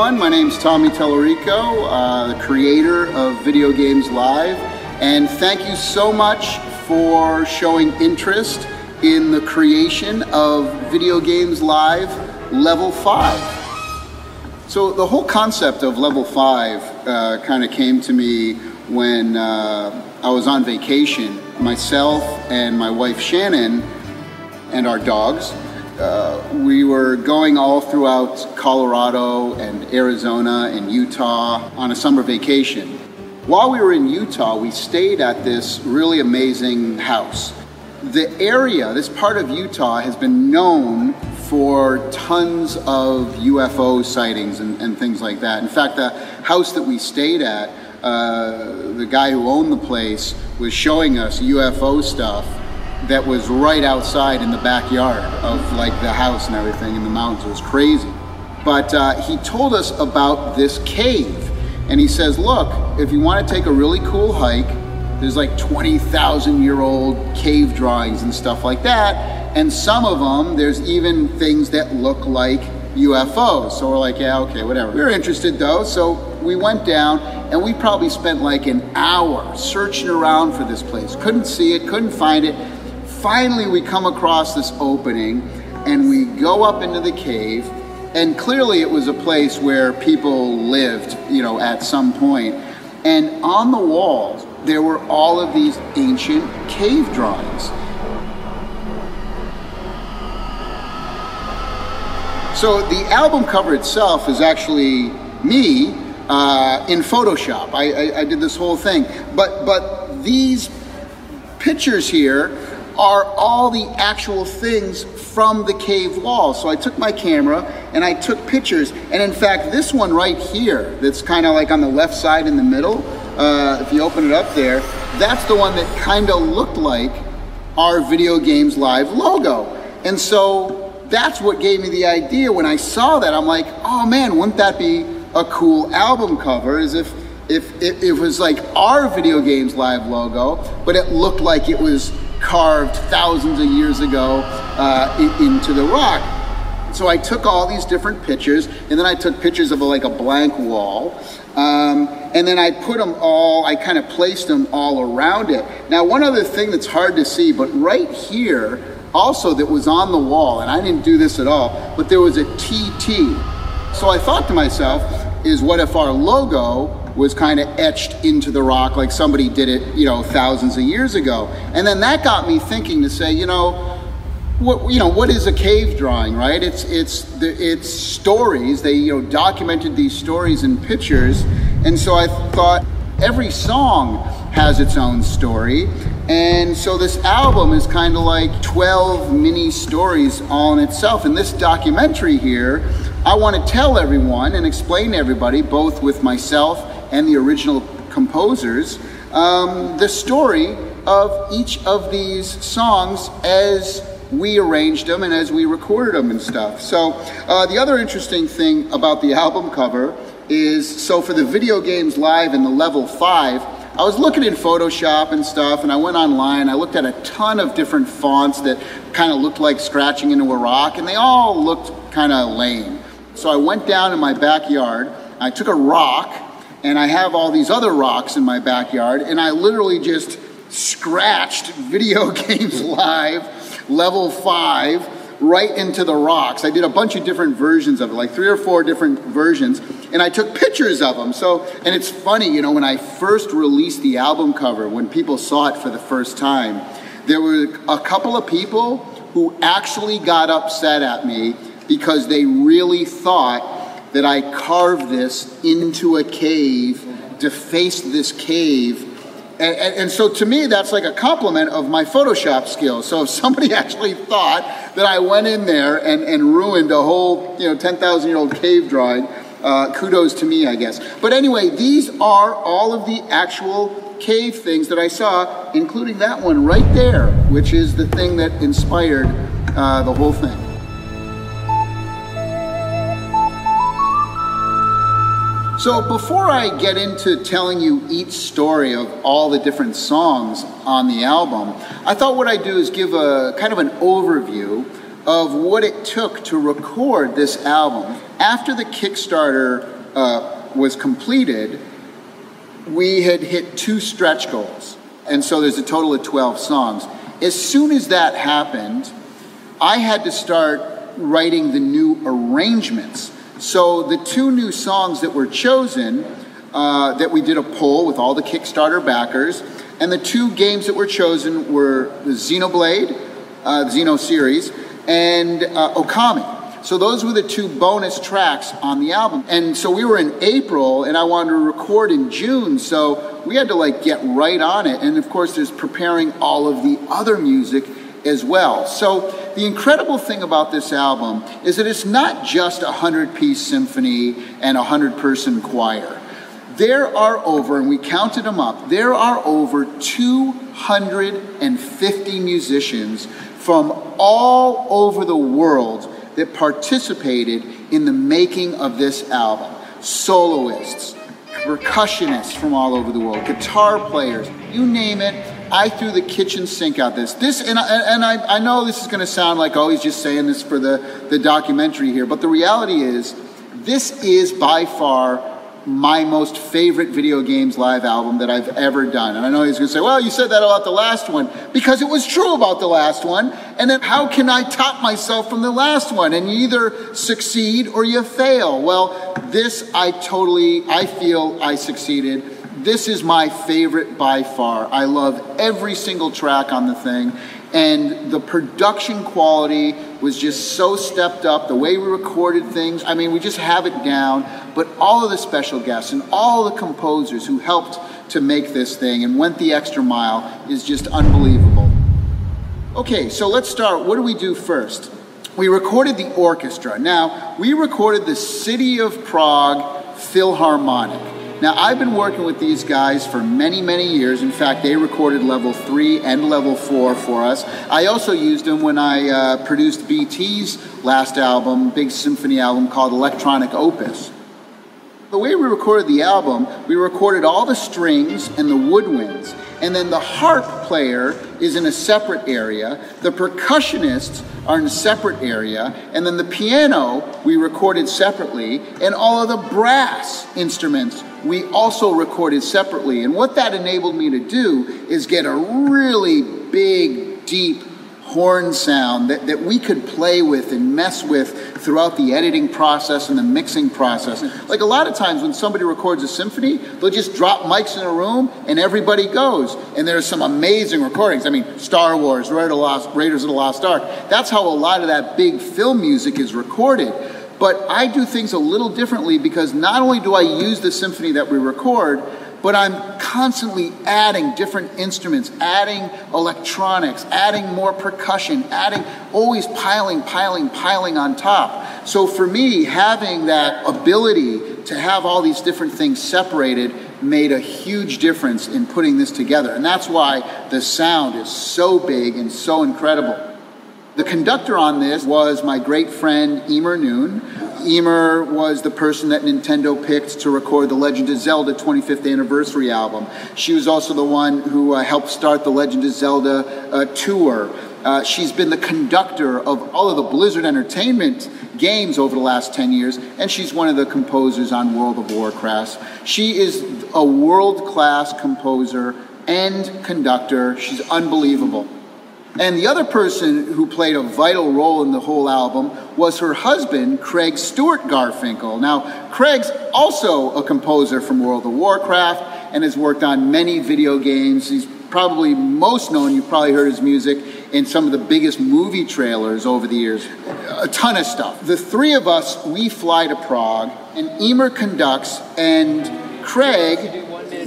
everyone. My name's Tommy Tellerico, the creator of Video Games Live, and thank you so much for showing interest in the creation of Video Games Live Level 5. So the whole concept of Level 5 kind of came to me when I was on vacation. Myself and my wife Shannon and our dogs, we were going all throughout Colorado and Arizona and Utah on a summer vacation. While we were in Utah, we stayed at this really amazing house. The area, this part of Utah, has been known for tons of UFO sightings and things like that. In fact, the house that we stayed at, the guy who owned the place was showing us UFO stuff that was right outside in the backyard of like the house and everything in the mountains. It was crazy. But he told us about this cave. And he says, look, if you want to take a really cool hike, there's like 20,000-year-old cave drawings and stuff like that. And some of them, there's even things that look like UFOs. So we're like, yeah, okay, whatever. We were interested though, so we went down and we probably spent like an hour searching around for this place. Couldn't see it, couldn't find it. Finally, we come across this opening and we go up into the cave, and clearly it was a place where people lived, you know, at some point. And on the walls, there were all of these ancient cave drawings. So the album cover itself is actually me in Photoshop. I did this whole thing. But these pictures here are all the actual things from the cave wall. So I took my camera and I took pictures. And in fact, this one right here, that's kind of like on the left side in the middle, if you open it up there, that's the one that kind of looked like our Video Games Live logo. And so that's what gave me the idea. When I saw that, I'm like, oh man, wouldn't that be a cool album cover, as if it was like our Video Games Live logo, but it looked like it was carved thousands of years ago into the rock. So I took all these different pictures, and then I took pictures of like a blank wall, and then I put them all, I kind of placed them all around it. Now, one other thing that's hard to see, but right here, also that was on the wall, and I didn't do this at all, but there was a TT. So I thought to myself, is what if our logo was kind of etched into the rock like somebody did it, you know, thousands of years ago? And then that got me thinking to say, you know, what is a cave drawing, right? It's stories. They, you know, documented these stories in pictures. And so I thought every song has its own story. And so this album is kind of like 12 mini stories all in itself. And this documentary here, I want to tell everyone and explain to everybody, both with myself and the original composers, the story of each of these songs as we arranged them and as we recorded them and stuff. So the other interesting thing about the album cover is, so for the Video Games Live and the Level 5, I was looking in Photoshop and stuff, and I went online, I looked at a ton of different fonts that kind of looked like scratching into a rock, and they all looked kind of lame. So I went down in my backyard, I took a rock, and I have all these other rocks in my backyard, and I literally just scratched Video Games Live Level 5 right into the rocks. I did a bunch of different versions of it, like 3 or 4 different versions, and I took pictures of them. So, and it's funny, you know, when I first released the album cover, when people saw it for the first time, there were a couple of people who actually got upset at me because they really thought that I carved this into a cave, defaced this cave. And so to me, that's like a compliment of my Photoshop skills. So if somebody actually thought that I went in there and ruined a whole, you know, 10,000-year-old cave drawing, kudos to me, I guess. But anyway, these are all of the actual cave things that I saw, including that one right there, which is the thing that inspired the whole thing. So before I get into telling you each story of all the different songs on the album, I thought what I'd do is give a kind of an overview of what it took to record this album. After the Kickstarter was completed, we had hit 2 stretch goals. And so there's a total of 12 songs. As soon as that happened, I had to start writing the new arrangements. So the 2 new songs that were chosen, that we did a poll with all the Kickstarter backers, and the 2 games that were chosen were the Xenoblade, the Xeno series, and Okami. So those were the 2 bonus tracks on the album. And so we were in April, and I wanted to record in June, so we had to like get right on it. And of course, there's preparing all of the other music as well. So the incredible thing about this album is that it's not just a 100-piece symphony and a 100-person choir. There are over, and we counted them up, there are over 250 musicians from all over the world that participated in the making of this album. Soloists, percussionists from all over the world, guitar players, you name it. I threw the kitchen sink out this. I know this is going to sound like, oh, he's just saying this for the documentary here, but the reality is, this is by far my most favorite Video Games Live album that I've ever done. And I know he's going to say, well, you said that about the last one, because it was true about the last one. And then how can I top myself from the last one? And you either succeed or you fail. Well, this I feel I succeeded. This is my favorite by far. I love every single track on the thing. And the production quality was just so stepped up. The way we recorded things, I mean, we just have it down. But all of the special guests and all the composers who helped to make this thing and went the extra mile is just unbelievable. Okay, so let's start. What do we do first? We recorded the orchestra. Now, we recorded the City of Prague Philharmonic. Now, I've been working with these guys for many, many years. In fact, they recorded level 3 and level 4 for us. I also used them when I produced BT's last album, big symphony album called Electronic Opus. The way we recorded the album, we recorded all the strings and the woodwinds, and then the harp player is in a separate area, the percussionists are in a separate area, and then the piano we recorded separately, and all of the brass instruments we also recorded separately. And what that enabled me to do is get a really big, deep horn sound that we could play with and mess with throughout the editing process and the mixing process. Like a lot of times when somebody records a symphony, they'll just drop mics in a room and everybody goes. And there's some amazing recordings. I mean, Star Wars, Raiders of the Lost Ark. That's how a lot of that big film music is recorded. But I do things a little differently because not only do I use the symphony that we record, but I'm constantly adding different instruments, adding electronics, adding more percussion, always piling on top. So for me, having that ability to have all these different things separated made a huge difference in putting this together. And that's why the sound is so big and so incredible. The conductor on this was my great friend, Eimear Noone. Eimear was the person that Nintendo picked to record the Legend of Zelda 25th Anniversary album. She was also the one who helped start the Legend of Zelda tour. She's been the conductor of all of the Blizzard Entertainment games over the last 10 years, and she's one of the composers on World of Warcraft. She is a world-class composer and conductor. She's unbelievable. And the other person who played a vital role in the whole album was her husband, Craig Stewart Garfinkel. Now, Craig's also a composer from World of Warcraft and has worked on many video games. He's probably most known, you've probably heard his music in some of the biggest movie trailers over the years. A ton of stuff. The 3 of us, we fly to Prague, and Eimear conducts, and Craig,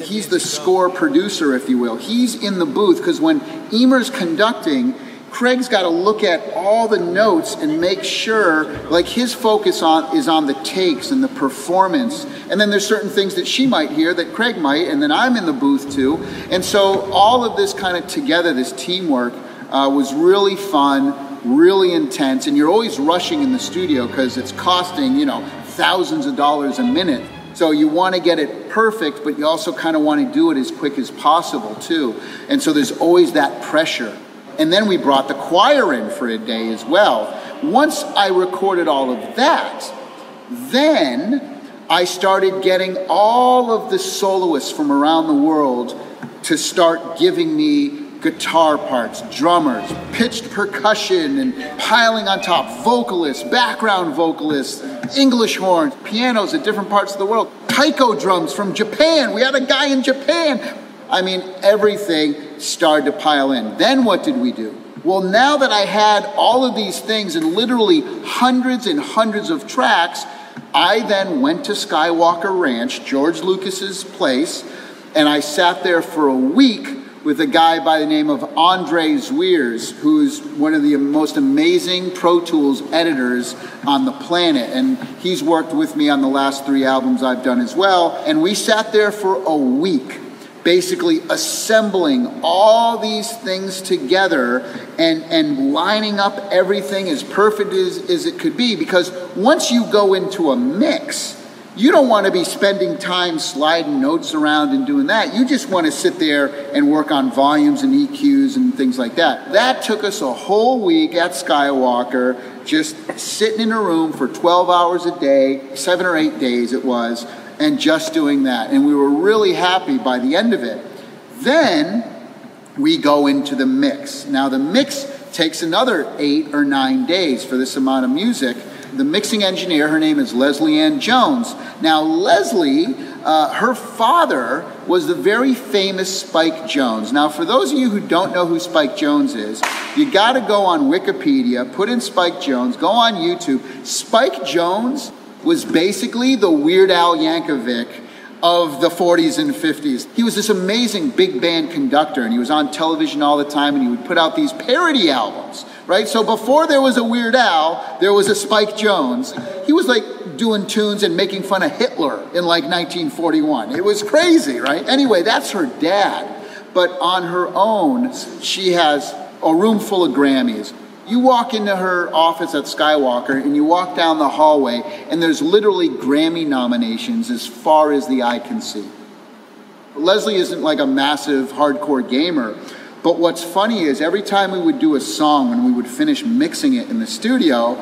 he's the score producer, if you will. He's in the booth, because when Eimear's conducting, Craig's got to look at all the notes and make sure, like his focus is on the takes and the performance. And then there's certain things that she might hear that Craig might, and then I'm in the booth too. And so all of this kind of together, this teamwork, was really fun, really intense. And you're always rushing in the studio because it's costing, thousands of dollars a minute. So you want to get it perfect, but you also kind of want to do it as quick as possible too. And so there's always that pressure. And then we brought the choir in for a day as well. Once I recorded all of that, then I started getting all of the soloists from around the world to start giving me guitar parts, drummers, pitched percussion and piling on top, vocalists, background vocalists, English horns, pianos at different parts of the world, taiko drums from Japan. We had a guy in Japan. I mean, everything started to pile in. Then what did we do? Well, now that I had all of these things and literally hundreds and hundreds of tracks, I then went to Skywalker Ranch, George Lucas's place, and I sat there for a week with a guy by the name of Andre Zwiers, who's one of the most amazing Pro Tools editors on the planet. And he's worked with me on the last 3 albums I've done as well. And we sat there for a week, basically assembling all these things together and lining up everything as perfect as it could be. Because once you go into a mix, you don't want to be spending time sliding notes around and doing that. You just want to sit there and work on volumes and EQs and things like that. That took us a whole week at Skywalker, just sitting in a room for 12 hours a day, 7 or 8 days it was, and just doing that. And we were really happy by the end of it. Then we go into the mix. Now the mix takes another 8 or 9 days for this amount of music. The mixing engineer, her name is Leslie Ann Jones. Now, Leslie, her father was the very famous Spike Jones. Now, for those of you who don't know who Spike Jones is, you got to go on Wikipedia, put in Spike Jones, go on YouTube. Spike Jones was basically the Weird Al Yankovic of the 40s and 50s. He was this amazing big band conductor, and he was on television all the time, and he would put out these parody albums, right? So before there was a Weird Al, there was a Spike Jones. He was like doing tunes and making fun of Hitler in like 1941. It was crazy, right? Anyway, that's her dad. But on her own, she has a room full of Grammys. You walk into her office at Skywalker and you walk down the hallway and there's literally Grammy nominations as far as the eye can see. Leslie isn't like a massive hardcore gamer, but what's funny is every time we would do a song, when we would finish mixing it in the studio,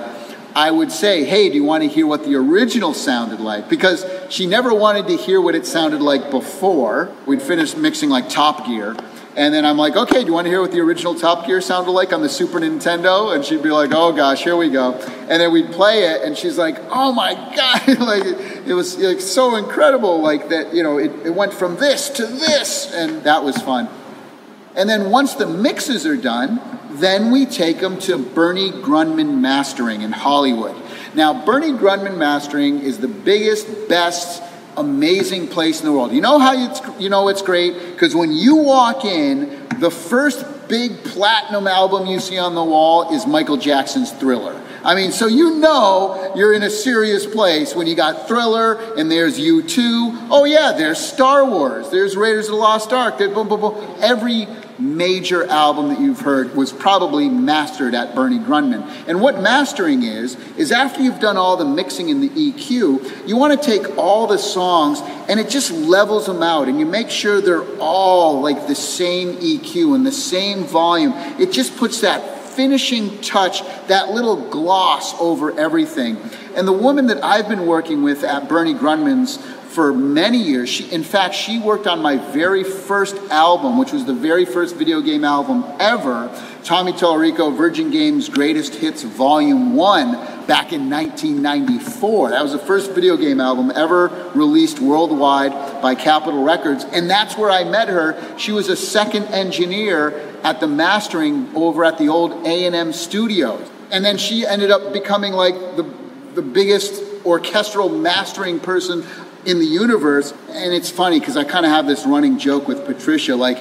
I would say, hey, do you want to hear what the original sounded like? Because she never wanted to hear what it sounded like before. We'd finish mixing like Top Gear. And then I'm like, okay, do you want to hear what the original Top Gear sounded like on the Super Nintendo? And she'd be like, oh gosh, here we go. And then we'd play it, and she's like, oh my God, like it was like so incredible, like that, you know, it went from this to this, and that was fun. And then once the mixes are done, then we take them to Bernie Grundman Mastering in Hollywood. Now, Bernie Grundman Mastering is the biggest, best, amazing place in the world. You know how it's great? Because when you walk in, the first big platinum album you see on the wall is Michael Jackson's Thriller. I mean, so you know you're in a serious place when you got Thriller, and there's U2. Oh yeah, there's Star Wars. There's Raiders of the Lost Ark. There's boom, boom, boom. Every major album that you've heard was probably mastered at Bernie Grundman. And what mastering is after you've done all the mixing and the EQ, you want to take all the songs and it just levels them out, and you make sure they're all like the same EQ and the same volume. It just puts that finishing touch, that little gloss over everything. And the woman that I've been working with at Bernie Grundman's for many years, she worked on my very first album, which was the very first video game album ever, Tommy Tallarico Virgin Games Greatest Hits Volume 1, back in 1994. That was the first video game album ever released worldwide by Capitol Records, and that's where I met her. She was a second engineer at the mastering over at the old A&M Studios. And then she ended up becoming like the biggest orchestral mastering person in the universe. And it's funny because I kind of have this running joke with Patricia, like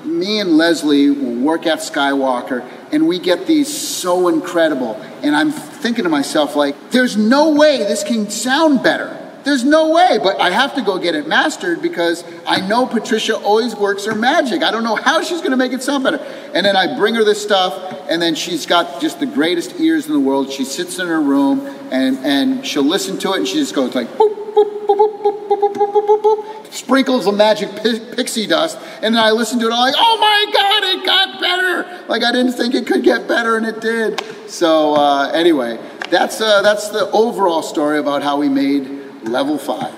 me and Leslie will work at Skywalker and we get these so incredible, and I'm thinking to myself, like, there's no way this can sound better. There's no way, but I have to go get it mastered because I know Patricia always works her magic. I don't know how she's going to make it sound better. And then I bring her this stuff, and then she's got just the greatest ears in the world. She sits in her room, and she'll listen to it, and she just goes like, boop, boop, boop, boop, boop, boop, boop, boop, boop, sprinkles of magic pixie dust, and then I listen to it, I'm like, oh my God, it got better. Like, I didn't think it could get better, and it did. So anyway, that's the overall story about how we made level 5.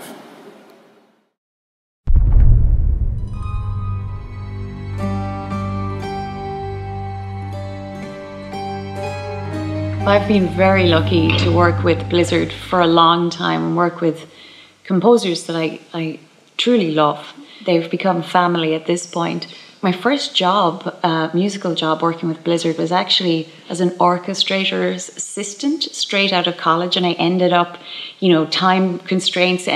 I've been very lucky to work with Blizzard for a long time and work with composers that I truly love. They've become family at this point. My first job, musical job working with Blizzard, was actually as an orchestrator's assistant straight out of college, and I ended up, time constraints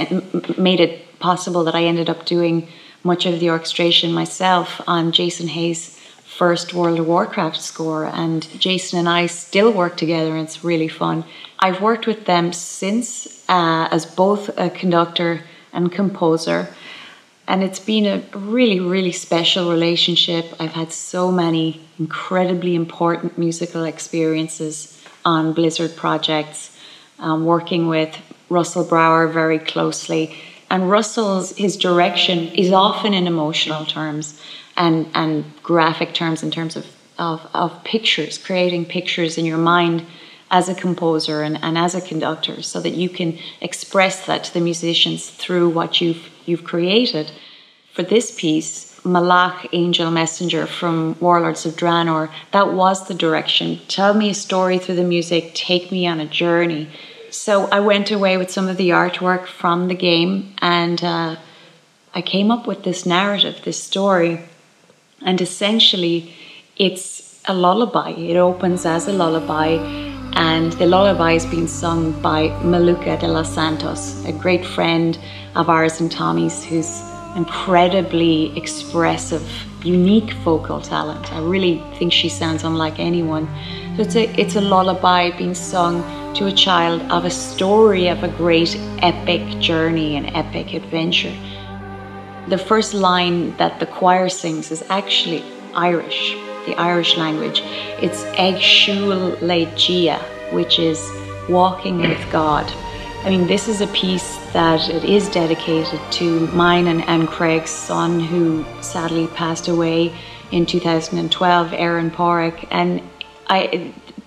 made it possible that I ended up doing much of the orchestration myself on Jason Hayes' first World of Warcraft score, and Jason and I still work together, and it's really fun. I've worked with them since as both a conductor and composer, and it's been a really, really special relationship. I've had so many incredibly important musical experiences on Blizzard projects, working with Russell Brower very closely, and his direction is often in emotional terms and graphic terms, in terms of pictures, creating pictures in your mind as a composer and as a conductor, so that you can express that to the musicians through what you've created. For this piece, MALACH, Angel Messenger from Warlords of Draenor, that was the direction. Tell me a story through the music, take me on a journey. So I went away with some of the artwork from the game, and I came up with this narrative, this story. And essentially, it's a lullaby. It opens as a lullaby, and the lullaby is being sung by Maluca de los Santos, a great friend of ours and Tommy's, who's incredibly expressive, unique vocal talent. I really think she sounds unlike anyone. So it's a lullaby being sung to a child of a story of a great epic journey and epic adventure. The first line that the choir sings is actually Irish, the Irish language. It's Ag Siúil le Dia, which is walking with God. I mean, this is a piece that it is dedicated to mine and Craig's son, who sadly passed away in 2012, Aaron Porrick. And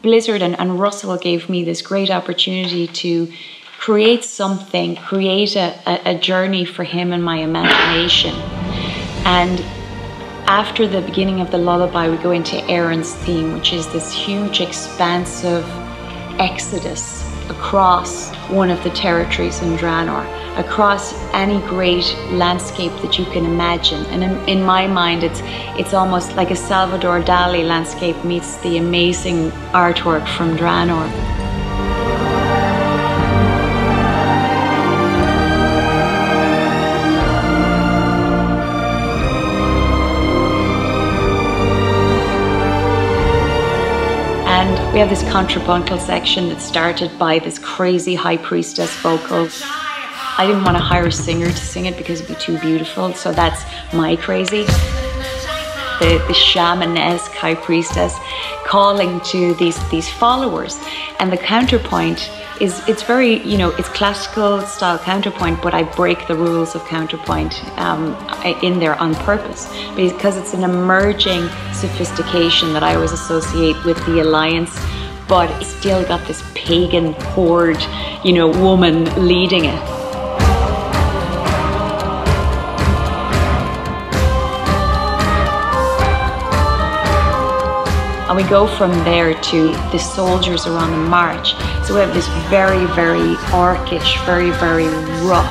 Blizzard and Russell gave me this great opportunity to create something, create a journey for him and my imagination. And after the beginning of the lullaby, we go into Aaron's theme, which is this huge, expansive exodus across one of the territories in Draenor, across any great landscape that you can imagine. And in my mind, it's almost like a Salvador Dali landscape meets the amazing artwork from Draenor. We have this contrapuntal section that started by this crazy high priestess vocal. I didn't want to hire a singer to sing it because it'd be too beautiful, so that's my crazy. The shamanesque high priestess calling to these followers. And the counterpoint is, it's very, it's classical style counterpoint, but I break the rules of counterpoint in there on purpose, because it's an emerging sophistication that I always associate with the Alliance, but it's still got this pagan horde, woman leading it. And we go from there to the soldiers are on the march. So we have this very, very orcish, very, very rough,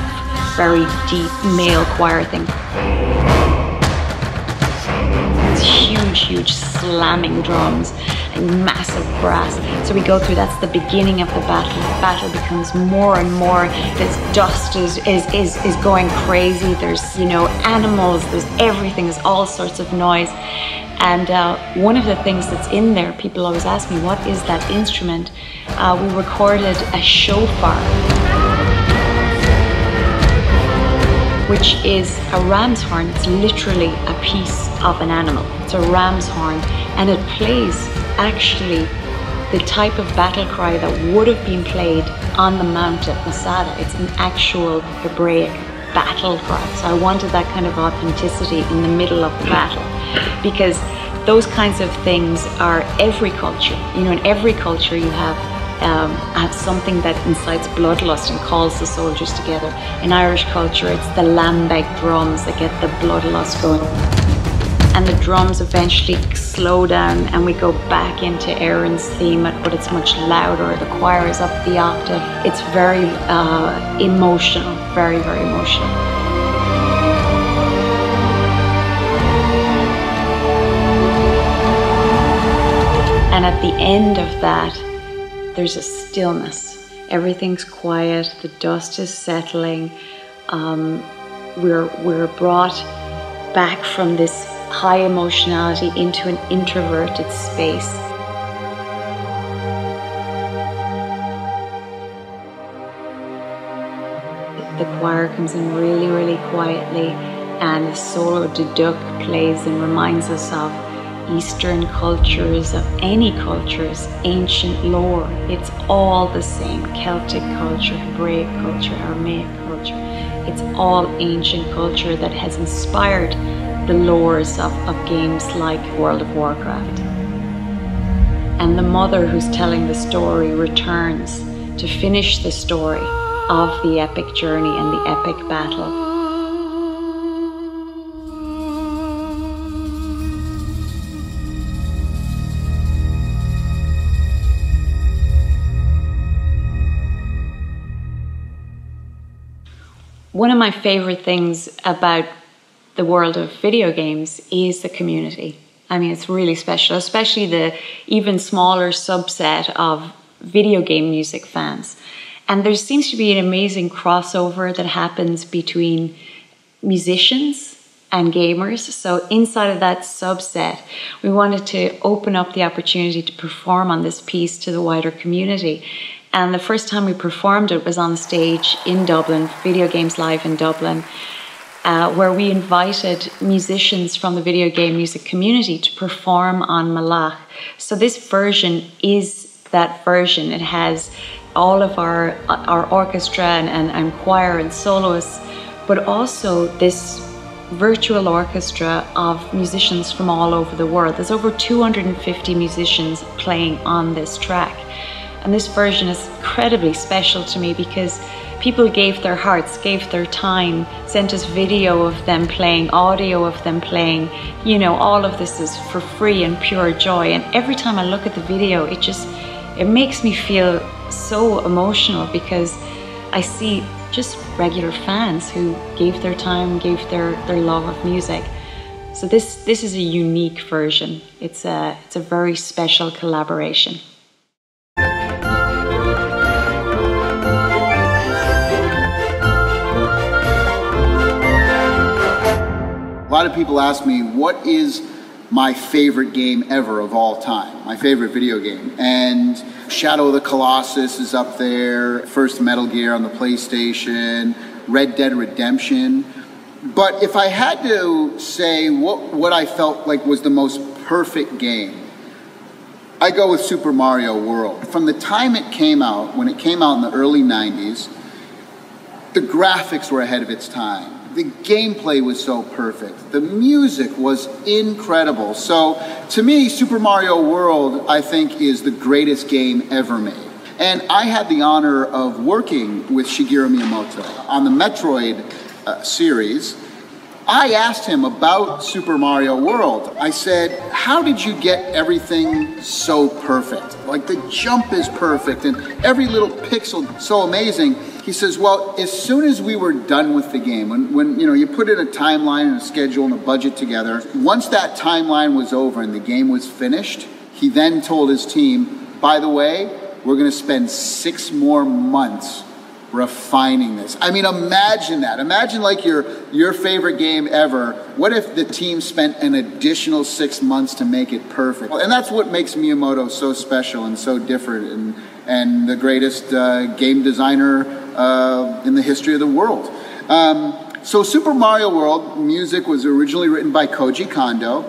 very deep male choir thing. It's huge, huge slamming drums and massive brass. So we go through, that's the beginning of the battle. The battle becomes more and more. This dust is going crazy. There's, animals, there's everything, there's all sorts of noise. And one of the things that's in there, people always ask me, what is that instrument? We recorded a shofar, which is a ram's horn. It's literally a piece of an animal. It's a ram's horn, and it plays actually the type of battle cry that would have been played on the mount at Masada. It's an actual Hebraic battle cry. So I wanted that kind of authenticity in the middle of the battle, because those kinds of things are every culture. In every culture you have have something that incites bloodlust and calls the soldiers together. In Irish culture, it's the lambeg drums that get the bloodlust going. And the drums eventually slow down and we go back into Aaron's theme, but it's much louder. The choir is up the octave. It's very emotional, very, very emotional. And at the end of that, there's a stillness. Everything's quiet, the dust is settling. We're brought back from this high emotionality into an introverted space. The choir comes in really, really quietly, and the solo de duc plays and reminds us of Eastern cultures, of any cultures, ancient lore. It's all the same. Celtic culture, Hebraic culture, Aramaic culture. It's all ancient culture that has inspired the lores of games like World of Warcraft. And the mother who's telling the story returns to finish the story of the epic journey and the epic battle. One of my favorite things about the world of video games is the community. I mean, it's really special, especially the even smaller subset of video game music fans. And there seems to be an amazing crossover that happens between musicians and gamers. So inside of that subset, we wanted to open up the opportunity to perform on this piece to the wider community. And the first time we performed it was on stage in Dublin, Video Games Live in Dublin, where we invited musicians from the video game music community to perform on MALACH. So this version is that version. It has all of our orchestra and choir and soloists, but also this virtual orchestra of musicians from all over the world. There's over 250 musicians playing on this track. And this version is incredibly special to me because people gave their hearts, gave their time, sent us video of them playing, audio of them playing. You know, all of this is for free and pure joy. And every time I look at the video, it makes me feel so emotional because I see just regular fans who gave their time, gave their love of music. So this is a unique version. It's a very special collaboration. A lot of people ask me, what is my favorite game ever of all time? My favorite video game. And Shadow of the Colossus is up there, first Metal Gear on the PlayStation, Red Dead Redemption. But if I had to say what I felt like was the most perfect game, I go with Super Mario World. From the time it came out, when it came out in the early 90s, the graphics were ahead of its time. The gameplay was so perfect. The music was incredible. So to me, Super Mario World, I think, is the greatest game ever made. And I had the honor of working with Shigeru Miyamoto on the Metroid series. I asked him about Super Mario World. I said, how did you get everything so perfect? Like the jump is perfect and every little pixel so amazing. He says, well, as soon as we were done with the game, when you put in a timeline and a schedule and a budget together, once that timeline was over and the game was finished, he then told his team, by the way, we're going to spend 6 more months refining this. I mean, imagine that. Imagine like your favorite game ever. What if the team spent an additional 6 months to make it perfect? And that's what makes Miyamoto so special and so different and the greatest game designer in the history of the world. So Super Mario World music was originally written by Koji Kondo,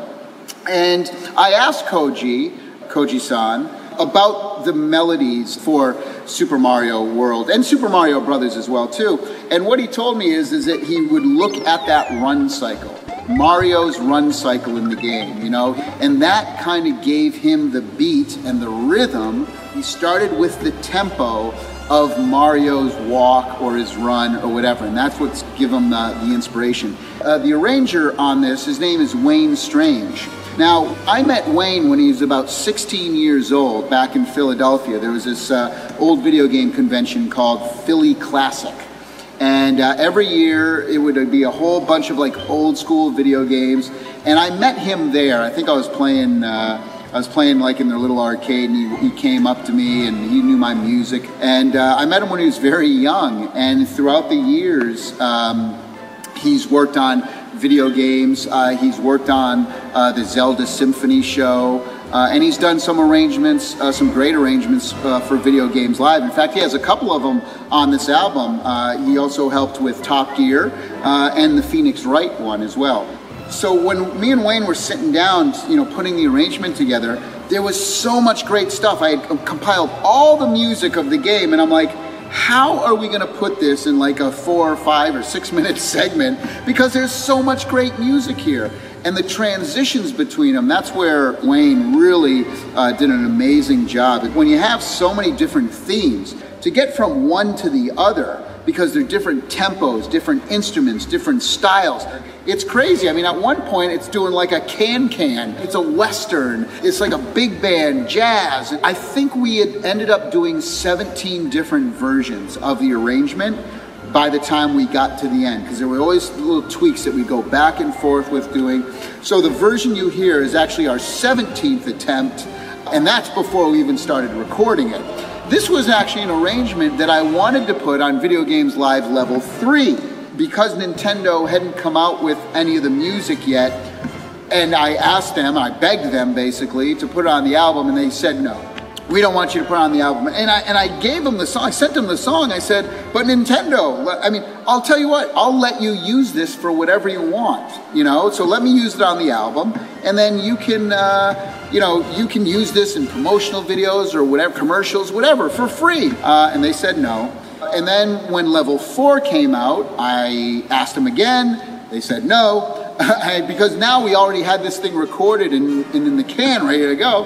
and I asked Koji-san, about the melodies for Super Mario World and Super Mario Brothers as well too. And what he told me is that he would look at that run cycle. Mario's run cycle in the game, you know? And that kind of gave him the beat and the rhythm. He started with the tempo of Mario's walk or his run or whatever, and that's what's given him the inspiration. The arranger on this, his name is Wayne Strange. Now, I met Wayne when he was about 16 years old back in Philadelphia. There was this old video game convention called Philly Classic. And every year it would be a whole bunch of like old school video games. And I met him there. I think I was playing like in their little arcade, and he came up to me and he knew my music. And I met him when he was very young. And throughout the years, he's worked on video games. He's worked on the Zelda Symphony show. And he's done some arrangements, some great arrangements for Video Games Live. In fact, he has a couple of them on this album. He also helped with Top Gear and the Phoenix Wright one as well. So when me and Wayne were sitting down, you know, putting the arrangement together, there was so much great stuff. I had compiled all the music of the game, and I'm like, how are we going to put this in like a 4 or 5 or 6 minute segment? Because there's so much great music here. And the transitions between them, that's where Wayne really did an amazing job. When you have so many different themes, to get from one to the other, because they're different tempos, different instruments, different styles, it's crazy. I mean, at one point it's doing like a can-can. It's a Western. It's like a big band, jazz. I think we had ended up doing 17 different versions of the arrangement by the time we got to the end, because there were always little tweaks that we go back and forth with doing. So the version you hear is actually our 17th attempt, and that's before we even started recording it. This was actually an arrangement that I wanted to put on Video Games Live Level 3, because Nintendo hadn't come out with any of the music yet, and I asked them, I begged them basically, to put it on the album, and they said no. We don't want you to put on the album. And I gave them the song, I sent them the song, I said, but Nintendo, I mean, I'll tell you what, I'll let you use this for whatever you want, you know, so let me use it on the album, and then you can, you know, you can use this in promotional videos or whatever, commercials, whatever, for free. And they said no. And then when Level 4 came out, I asked them again, they said no. Because now we already had this thing recorded and in the can, ready to go.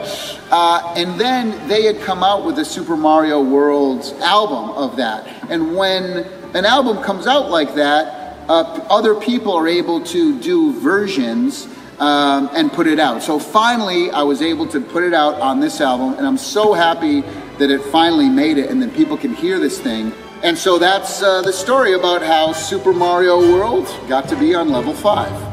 And then they had come out with the Super Mario World album of that. And when an album comes out like that, other people are able to do versions and put it out. So finally, I was able to put it out on this album, and I'm so happy that it finally made it and that people can hear this thing. And so that's the story about how Super Mario World got to be on Level 5.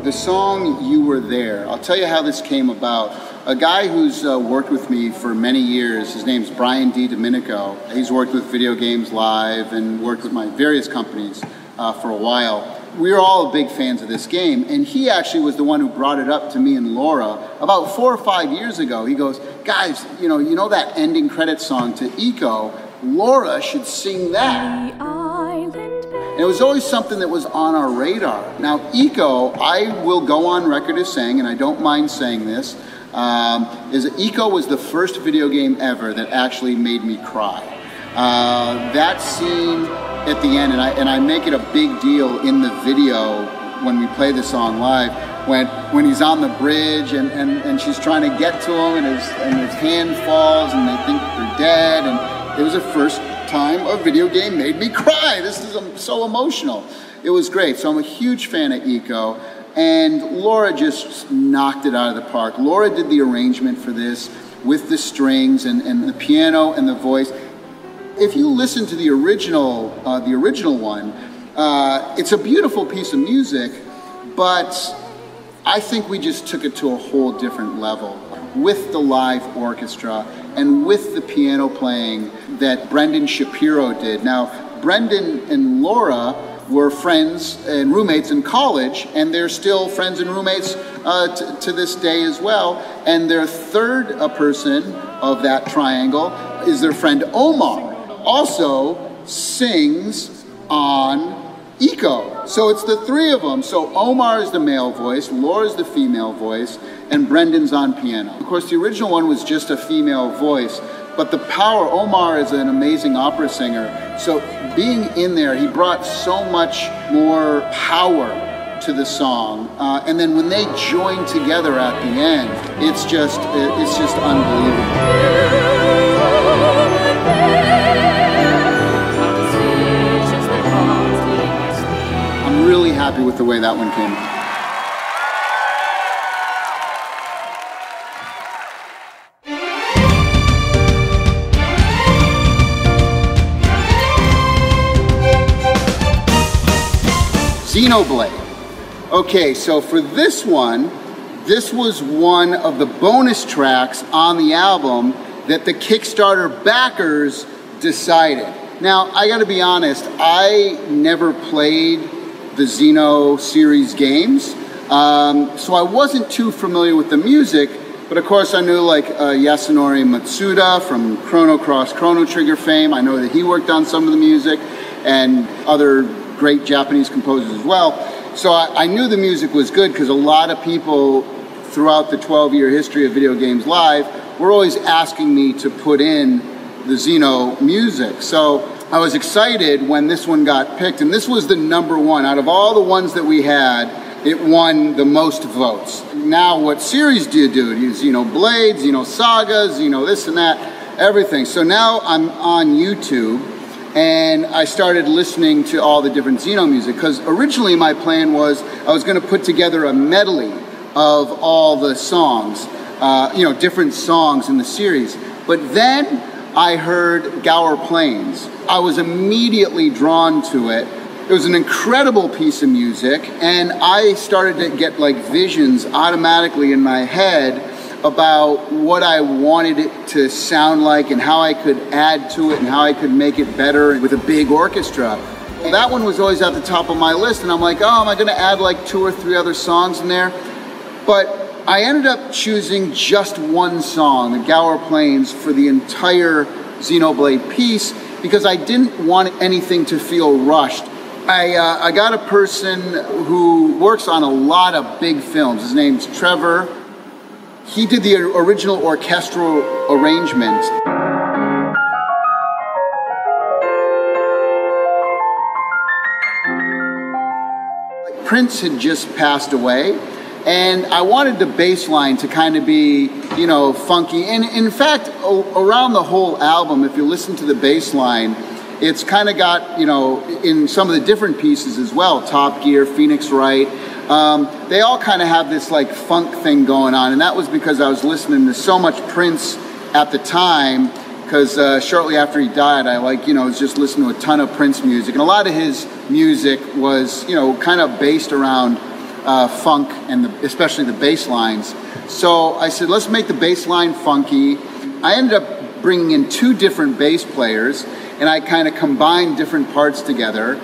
The song You Were There, I'll tell you how this came about. A guy who's worked with me for many years, his name's Brian D. Domenico. He's worked with Video Games Live and worked with my various companies for a while. We were all big fans of this game, and he actually was the one who brought it up to me and Laura about 4 or 5 years ago. He goes, guys, you know that ending credit song to Eco? Laura should sing that. And it was always something that was on our radar. Now, Eco, I will go on record as saying, and I don't mind saying this, is that Eco was the first video game ever that actually made me cry. That scene at the end, and I make it a big deal in the video when we play the song live, when he's on the bridge and she's trying to get to him, and his hand falls and they think they're dead, and it was the first time a video game made me cry. This is so emotional. It was great. So I'm a huge fan of Eco, and Laura just knocked it out of the park. Laura did the arrangement for this with the strings and the piano and the voice. If you listen to the original one, it's a beautiful piece of music, but I think we just took it to a whole different level with the live orchestra and with the piano playing that Brendan Shapiro did. Now, Brendan and Laura were friends and roommates in college, and they're still friends and roommates to this day as well. And their third person of that triangle is their friend Omar, also sings on Eco. So it's the three of them. So Omar is the male voice, Laura's the female voice, and Brendan's on piano. Of course, the original one was just a female voice, But the power, Omar is an amazing opera singer, so being in there, he brought so much more power to the song, and then when they join together at the end, it's just unbelievable. I'm really happy with the way that one came out. Xenoblade. Okay, so for this one, this was one of the bonus tracks on the album that the Kickstarter backers decided. Now, I gotta be honest, I never played the Xeno series games, so I wasn't too familiar with the music, but of course I knew like Yasunori Mitsuda from Chrono Trigger fame. I know that he worked on some of the music, and other great Japanese composers as well. So I knew the music was good because a lot of people throughout the 12-year history of Video Games Live were always asking me to put in the Xeno music. So I was excited when this one got picked, and this was the #1. Out of all the ones that we had, it won the most votes. Now, what series do you do? Do you Xenoblade, Xenosaga, Xeno this and that, everything. So now I'm on YouTube, and I started listening to all the different Xeno music, because originally my plan was I was going to put together a medley of all the songs, different songs in the series. But then I heard GUAR Plains. I was immediately drawn to it. It was an incredible piece of music, and I started to get like visions automatically in my head about what I wanted it to sound like and how I could add to it and how I could make it better with a big orchestra. That one was always at the top of my list, and I'm like, oh, am I gonna add like 2 or 3 other songs in there? But I ended up choosing just one song, the GUAR Plains, for the entire Xenoblade piece, because I didn't want anything to feel rushed. I got a person who works on a lot of big films. His name's Trevor. He did the original orchestral arrangement. Prince had just passed away, and I wanted the bass line to kind of be, funky. And in fact, around the whole album, if you listen to the bass line, it's kind of got, in some of the different pieces as well, Top Gear, Phoenix Wright, they all kind of have this like funk thing going on, and that was because I was listening to so much Prince at the time, because shortly after he died, I was just listening to a ton of Prince music, and a lot of his music was, kind of based around funk, and especially the bass lines. So I said, let's make the bass line funky. I ended up bringing in 2 different bass players, and I kind of combined different parts together.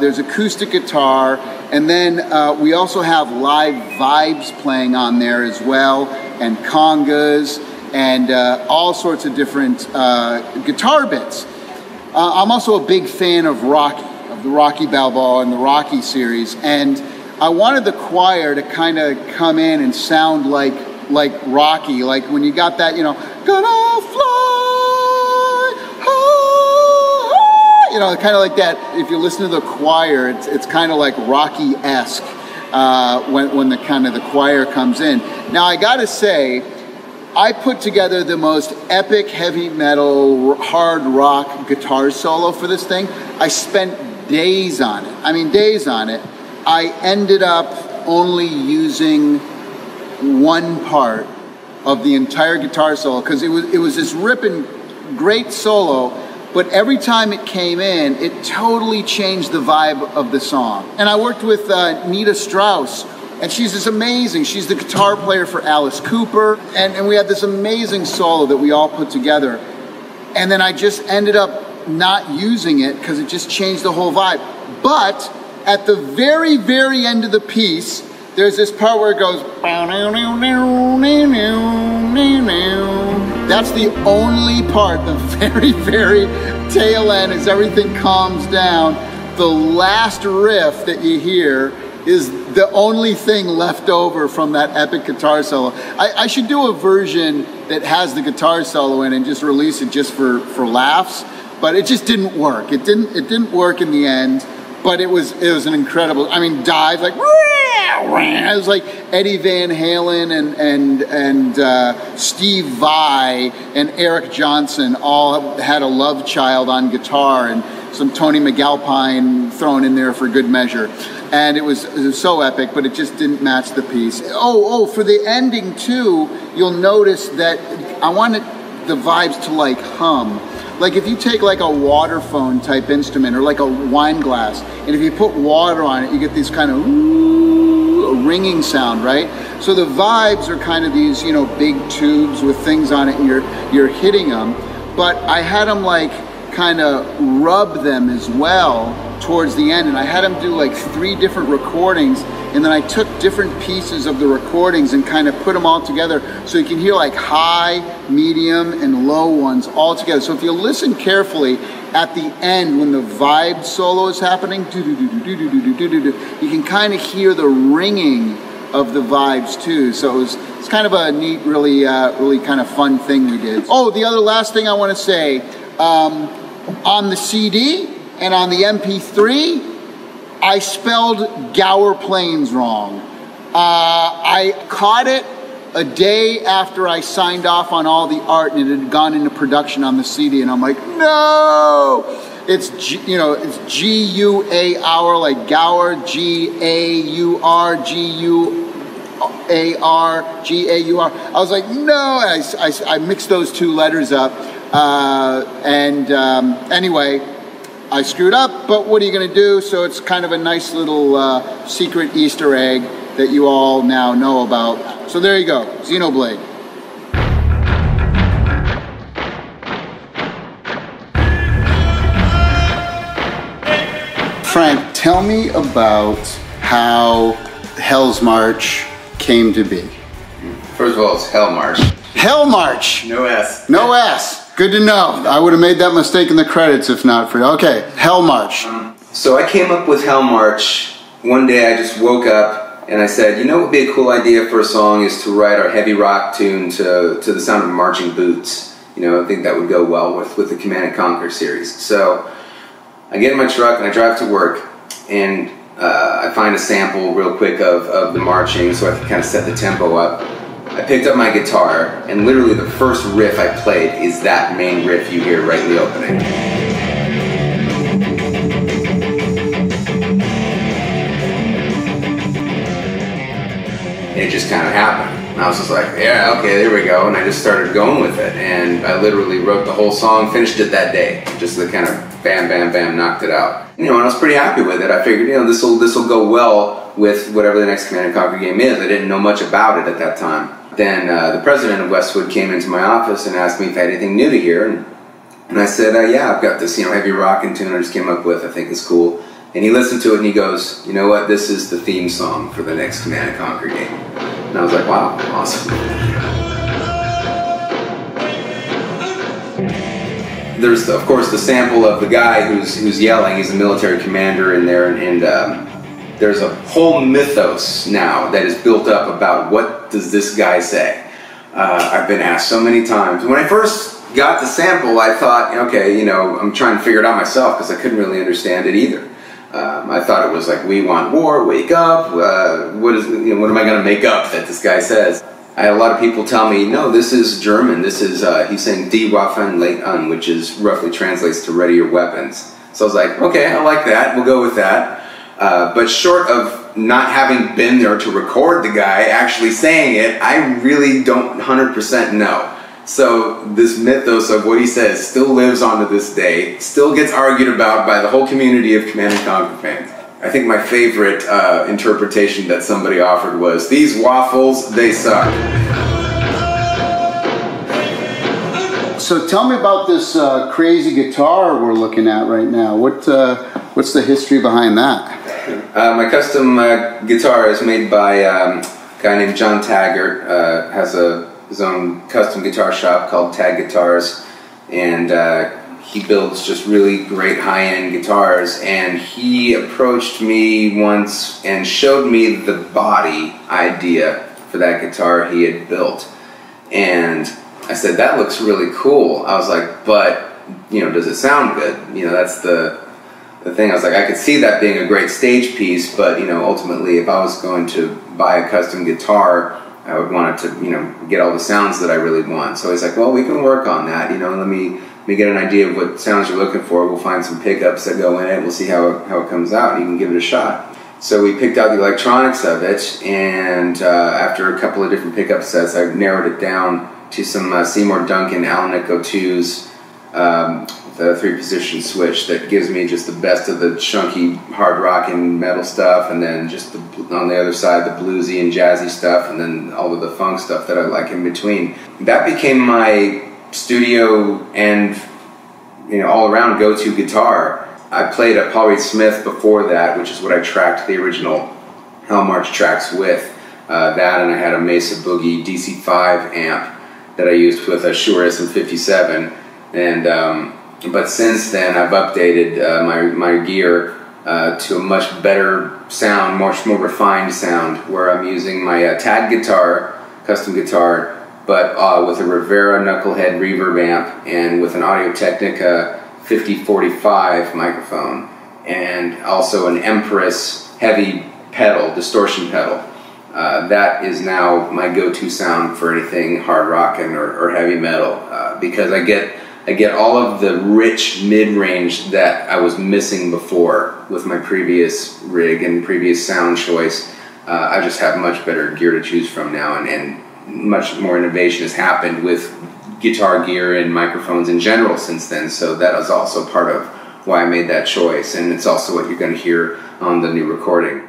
There's acoustic guitar, and then we also have live vibes playing on there as well, and congas, and all sorts of different guitar bits. I'm also a big fan of Rocky, of the Rocky Balboa and the Rocky series, and I wanted the choir to kind of come in and sound like Rocky, like when you got that, gonna fly high, kind of like that. If you listen to the choir, it's kind of like Rocky-esque when the kind of the choir comes in. Now I gotta say, I put together the most epic heavy metal, hard rock guitar solo for this thing. I spent days on it. I mean, days on it. I ended up only using one part of the entire guitar solo, because it was this ripping great solo, but every time it came in, it totally changed the vibe of the song. And I worked with Nita Strauss, and she's just amazing. She's the guitar player for Alice Cooper, and we had this amazing solo that we all put together. And then I just ended up not using it because it just changed the whole vibe. But at the very, very end of the piece, there's this part where it goes, that's the only part, the very, very tail end, as everything calms down. The last riff that you hear is the only thing left over from that epic guitar solo. I should do a version that has the guitar solo in and just release it just for laughs, but it just didn't work. It didn't work in the end, but it was an incredible, I mean, dive, like, it was like Eddie Van Halen and Steve Vai and Eric Johnson all had a love child on guitar, and some Tony McAlpine thrown in there for good measure. And it was so epic, but it just didn't match the piece. Oh, for the ending too, you'll notice that I wanted the vibes to like hum. Like if you take like a waterphone type instrument or like a wine glass, and if you put water on it, you get these kind of a ringing sound, right? So the vibes are kind of these, you know, big tubes with things on it, and you're hitting them. But I had them like kind of rub them as well towards the end, and I had them do like 3 different recordings, and then I took different pieces of the recordings and kind of put them all together so you can hear like high, medium, and low ones all together. So if you listen carefully at the end when the vibe solo is happening, you can kind of hear the ringing of the vibes too. So it's kind of a neat, really kind of fun thing we did. Oh, the other last thing I want to say, on the CD and on the MP3, I spelled GUAR Plains wrong. I caught it a day after I signed off on all the art and it had gone into production on the CD, and I'm like, no! It's G-U-A-R, like GUAR, G-A-U-R, G-U-A-R, G-A-U-R. I was like, no! I mixed those 2 letters up. Anyway, I screwed up, but what are you going to do? So it's kind of a nice little secret Easter egg that you all now know about. So there you go, Xenoblade. Frank, tell me about how Hell's March came to be. First of all, it's Hell March. Hell March! No S. No S. Good to know. I would have made that mistake in the credits if not for you. Okay, Hell March. So I came up with Hell March. One day I just woke up and I said, you know what would be a cool idea for a song is to write our heavy rock tune to the sound of marching boots. You know, I think that would go well with the Command & Conquer series. So I get in my truck and I drive to work, and I find a sample real quick of the marching so I can kind of set the tempo up. I picked up my guitar, and literally the first riff I played is that main riff you hear right in the opening. And it just kind of happened. And I was just like, yeah, okay, there we go. And I just started going with it. And I literally wrote the whole song, finished it that day. Just the kind of bam, bam, bam, knocked it out. You know, and I was pretty happy with it. I figured, you know, this will go well with whatever the next Command & Conquer game is. I didn't know much about it at that time. Then the president of Westwood came into my office and asked me if I had anything new to hear, and I said, yeah, I've got this, you know, heavy rockin' tune I just came up with, I think it's cool. And he listened to it and he goes, you know what, this is the theme song for the next Command & Conquer game. And I was like, wow, awesome. There's, of course, the sample of the guy who's yelling. He's a military commander in there, and there's a whole mythos now that is built up about what does this guy say. I've been asked so many times. When I first got the sample, I thought, okay, you know, I'm trying to figure it out myself because I couldn't really understand it either. I thought it was like, we want war, wake up. What am I going to make up that this guy says? I had a lot of people tell me, no, this is German. This is, he's saying Die Waffen legt an, which is roughly translates to ready your weapons. So I was like, okay, I like that. We'll go with that. But short of not having been there to record the guy actually saying it, I really don't 100% know. So this mythos of what he says still lives on to this day, still gets argued about by the whole community of Command & Conquer fans. I think my favorite interpretation that somebody offered was, these waffles, they suck. So tell me about this crazy guitar we're looking at right now. What's the history behind that? My custom guitar is made by a guy named John Taggart. Has his own custom guitar shop called Tag Guitars, and He builds just really great high-end guitars, and he approached me once and showed me the body idea for that guitar he had built. And I said, that looks really cool. I was like, but, you know, does it sound good? You know, that's the thing. I was like, I could see that being a great stage piece, but, you know, ultimately if I was going to buy a custom guitar, I would want it to, you know, get all the sounds that I really want. So he's like, well, we can work on that, you know, let me get an idea of what sounds you're looking for. We'll find some pickups that go in it. We'll see how it comes out. You can give it a shot. So we picked out the electronics of it, and after a couple of different pickup sets, I narrowed it down to some Seymour Duncan Alnico 2s, the 3-position switch that gives me just the best of the chunky hard rock and metal stuff, and then just on the other side the bluesy and jazzy stuff, and then all of the funk stuff that I like in between. That became my studio and, you know, all around go-to guitar. I played a Paul Reed Smith before that, which is what I tracked the original Hell March tracks with. That, and I had a Mesa Boogie DC5 amp that I used with a Shure SM57, and but since then I've updated my gear to a much better sound, much more refined sound, where I'm using my Tad guitar, custom guitar, but with a Rivera Knucklehead reverb amp and with an Audio-Technica 5045 microphone, and also an Empress heavy pedal, distortion pedal. That is now my go-to sound for anything hard rockin' or heavy metal, because I get all of the rich mid-range that I was missing before with my previous rig and previous sound choice. I just have much better gear to choose from now, and much more innovation has happened with guitar gear and microphones in general since then, so that is also part of why I made that choice, and it's also what you're going to hear on the new recording.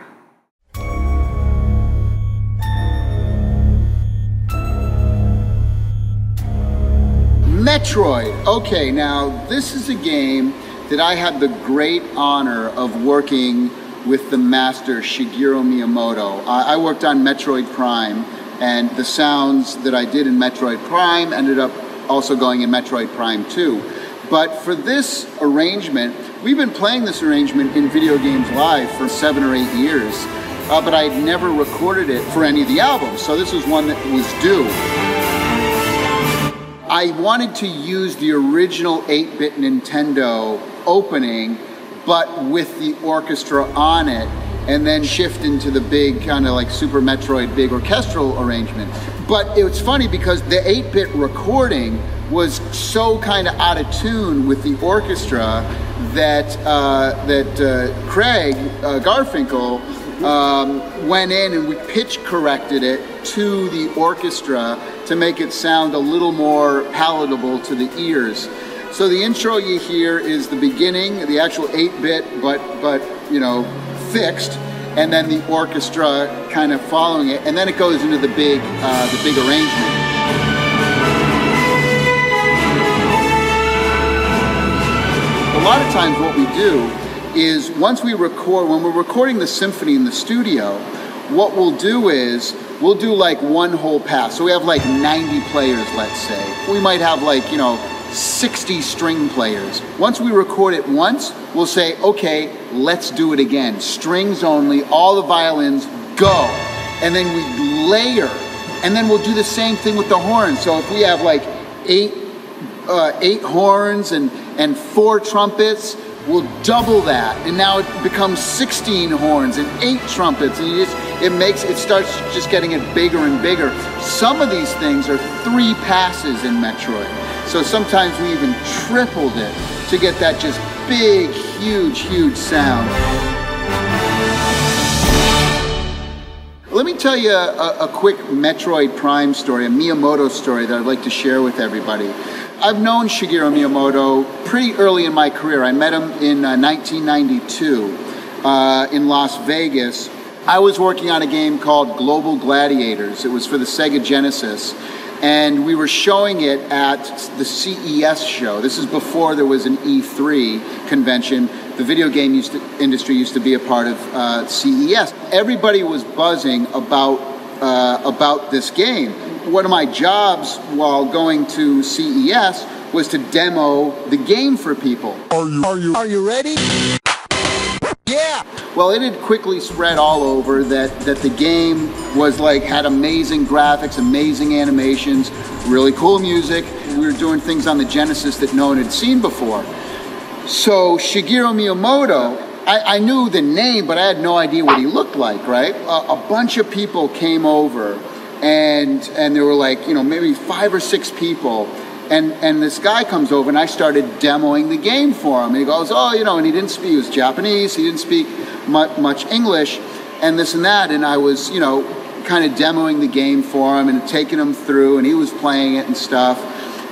Metroid. Okay, now this is a game that I had the great honor of working with the master Shigeru Miyamoto. I worked on Metroid Prime, and the sounds that I did in Metroid Prime ended up also going in Metroid Prime 2. But for this arrangement, we've been playing this arrangement in Video Games Live for 7 or 8 years, but I had never recorded it for any of the albums, so this was one that was due. I wanted to use the original 8-bit Nintendo opening, but with the orchestra on it, and then shift into the big kind of like Super Metroid big orchestral arrangement. But it was funny because the 8-bit recording was so kind of out of tune with the orchestra that Craig Garfinkel went in and we pitch corrected it to the orchestra to make it sound a little more palatable to the ears. So the intro you hear is the beginning, the actual 8-bit, but you know, fixed, and then the orchestra kind of following it, and then it goes into the big arrangement. A lot of times what we do is once we record, when we're recording the symphony in the studio, what we'll do is we'll do like one whole pass. So we have like 90 players, let's say. We might have like, you know, 60 string players. Once we record it once, we'll say, okay, let's do it again. Strings only, all the violins, go. And then we layer, and then we'll do the same thing with the horns. So if we have like eight horns and 4 trumpets, we'll double that, and now it becomes 16 horns and 8 trumpets, and it starts just getting it bigger and bigger. Some of these things are 3 passes in Metroid. So sometimes we even tripled it to get that just big, huge sound. Let me tell you a quick Metroid Prime story, a Miyamoto story that I'd like to share with everybody. I've known Shigeru Miyamoto pretty early in my career. I met him in 1992 in Las Vegas. I was working on a game called Global Gladiators. It was for the Sega Genesis. And we were showing it at the CES show. This is before there was an E3 convention. The video game industry used to be a part of CES. Everybody was buzzing about this game. One of my jobs while going to CES was to demo the game for people. Are you ready? Yeah! Well, it had quickly spread all over that the game was like, had amazing graphics, amazing animations, really cool music. We were doing things on the Genesis that no one had seen before. So Shigeru Miyamoto, I knew the name, but I had no idea what he looked like, right? A bunch of people came over, and there were like, you know, maybe 5 or 6 people. And this guy comes over, and I started demoing the game for him. And he goes, oh, you know, and he didn't speak, he was Japanese, he didn't speak much English, and this and that. And I was, you know, kind of demoing the game for him and taking him through, and he was playing it and stuff.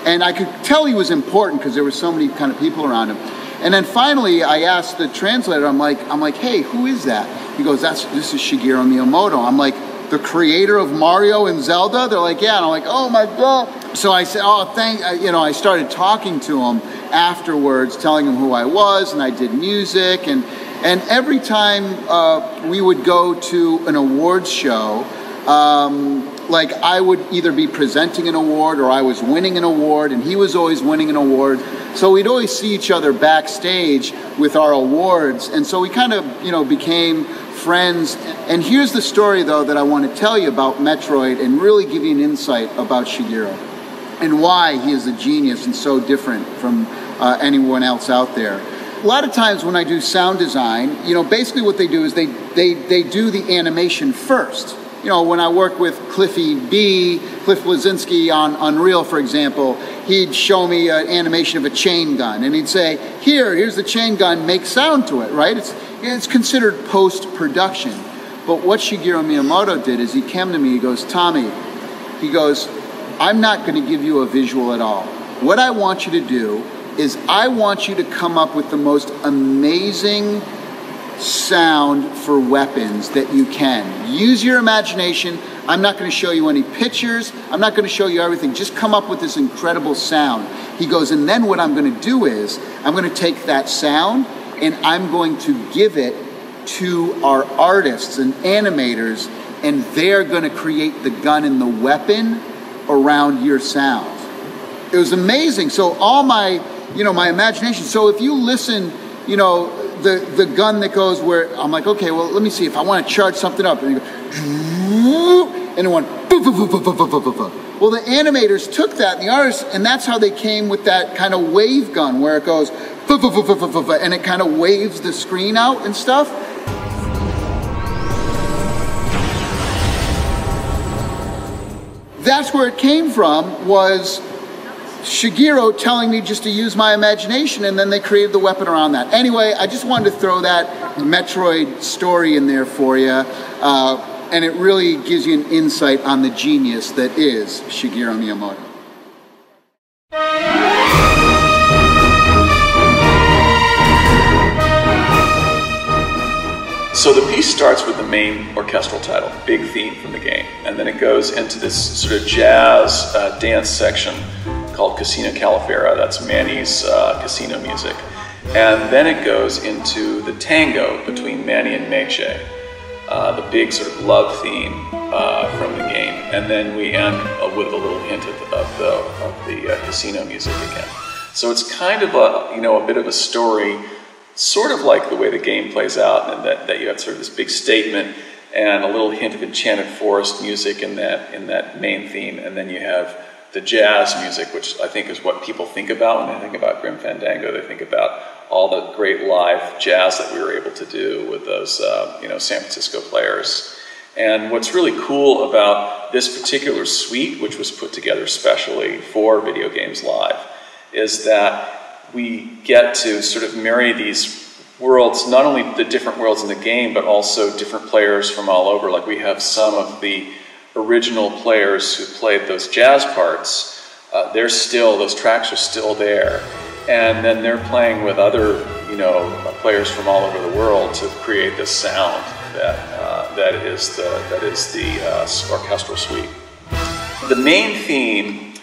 And I could tell he was important because there were so many kind of people around him. And then finally, I asked the translator, I'm like, hey, who is that? He goes, this is Shigeru Miyamoto. I'm like, the creator of Mario and Zelda? They're like, yeah. And I'm like, oh my God. So I said, oh, you know, I started talking to him afterwards, telling him who I was, and I did music. And every time we would go to an awards show, like I would either be presenting an award or I was winning an award, and he was always winning an award. So we'd always see each other backstage with our awards. And so we kind of, you know, became friends. And here's the story, though, that I want to tell you about Metroid and really give you an insight about Shigeru and why he is a genius and so different from anyone else out there. A lot of times when I do sound design, you know, basically what they do is they do the animation first. You know, when I work with Cliff Blazinski on Unreal, for example, he'd show me an animation of a chain gun, and he'd say, here's the chain gun, make sound to it, right? It's considered post-production. But what Shigeru Miyamoto did is he came to me, he goes, Tommy, he goes, I'm not going to give you a visual at all. What I want you to do is I want you to come up with the most amazing sound for weapons that you can. Use your imagination. I'm not going to show you any pictures. I'm not going to show you everything. Just come up with this incredible sound. He goes, and then what I'm going to do is I'm going to take that sound and I'm going to give it to our artists and animators, and they're going to create the gun and the weapon around your sound. It was amazing. So all my, you know, my imagination. So if you listen, you know, the gun that goes where I'm like, okay, well, let me see if I want to charge something up, and you go, and it went, well, the animators took that, and the artists, and that's how they came with that kind of wave gun where it goes, and it kind of waves the screen out and stuff. That's where it came from, was Shigeru telling me just to use my imagination, and then they created the weapon around that. Anyway, I just wanted to throw that Metroid story in there for you, and it really gives you an insight on the genius that is Shigeru Miyamoto. So the piece starts with the main orchestral title, big theme from the game, and then it goes into this sort of jazz dance section called Casino Califera. That's Manny's casino music. And then it goes into the tango between Manny and Meche, the big sort of love theme from the game. And then we end with a little hint of the casino music again. So it's kind of a bit of a story, sort of like the way the game plays out, and that you have sort of this big statement and a little hint of Enchanted Forest music in that main theme, and then you have the jazz music, which I think is what people think about when they think about Grim Fandango. They think about all the great live jazz that we were able to do with those San Francisco players. And what's really cool about this particular suite, which was put together specially for Video Games Live, is that we get to sort of marry these worlds, not only the different worlds in the game, but also different players from all over. Like we have some of the original players who played those jazz parts. Those tracks are still there. And then they're playing with other, players from all over the world to create this sound that is the orchestral suite. The main theme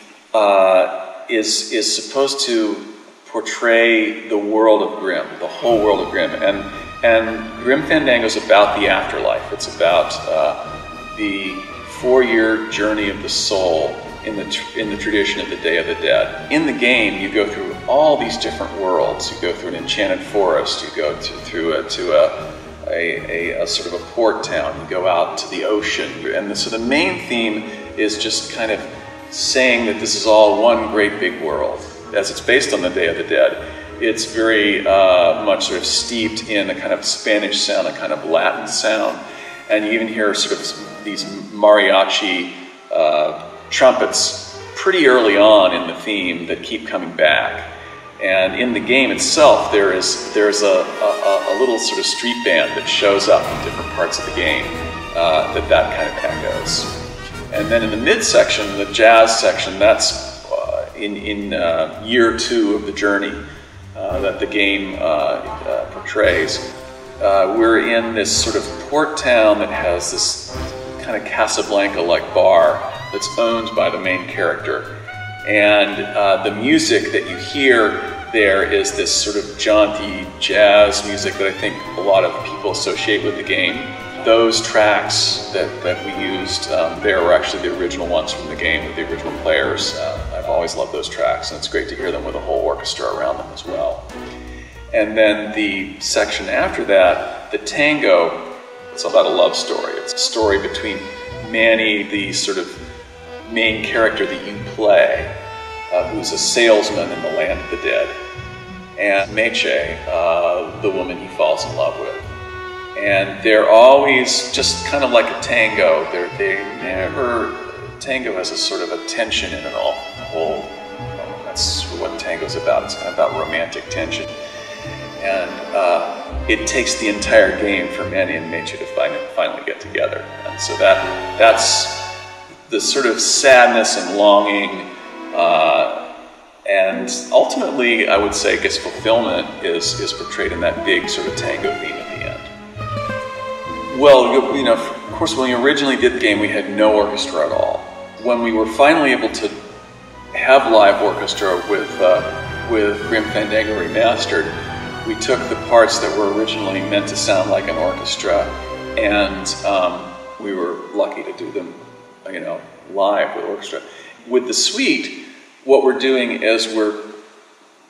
is supposed to portray the world of Grimm, the whole world of Grimm, and Grim Fandango is about the afterlife. It's about the 4-year journey of the soul in the tradition of the Day of the Dead. In the game, you go through all these different worlds. You go through an enchanted forest. You go through a sort of a port town. You go out to the ocean, and so the main theme is just kind of saying that this is all one great big world. As it's based on the Day of the Dead, it's very much sort of steeped in a kind of Spanish sound, a kind of Latin sound, and you even hear sort of these mariachi trumpets pretty early on in the theme that keep coming back. And in the game itself, there's a little sort of street band that shows up in different parts of the game that kind of echoes. And then in the midsection, the jazz section, that's in year 2 of the journey that the game portrays. We're in this sort of port town that has this kind of Casablanca-like bar that's owned by the main character. And the music that you hear there is this sort of jaunty jazz music that I think a lot of people associate with the game. Those tracks that we used there were actually the original ones from the game with the original players. I've always loved those tracks, and it's great to hear them with a whole orchestra around them as well. And then the section after that, the tango, it's about a love story. It's a story between Manny, the sort of main character that you play, who's a salesman in the land of the dead, and Meche, the woman he falls in love with. And they're always just kind of like a tango. Tango has a sort of a tension in it all. That's what tango's about. It's kind of about romantic tension. And it takes the entire game for Manny and Meche to finally get together. And so that's the sort of sadness and longing, and ultimately, I would say, I guess fulfillment is portrayed in that big sort of tango theme at the end. Well, you know, of course, when we originally did the game, we had no orchestra at all. When we were finally able to have live orchestra with Grim Fandango Remastered, we took the parts that were originally meant to sound like an orchestra, and we were lucky to do them, you know, live with orchestra. With the suite, what we're doing is we're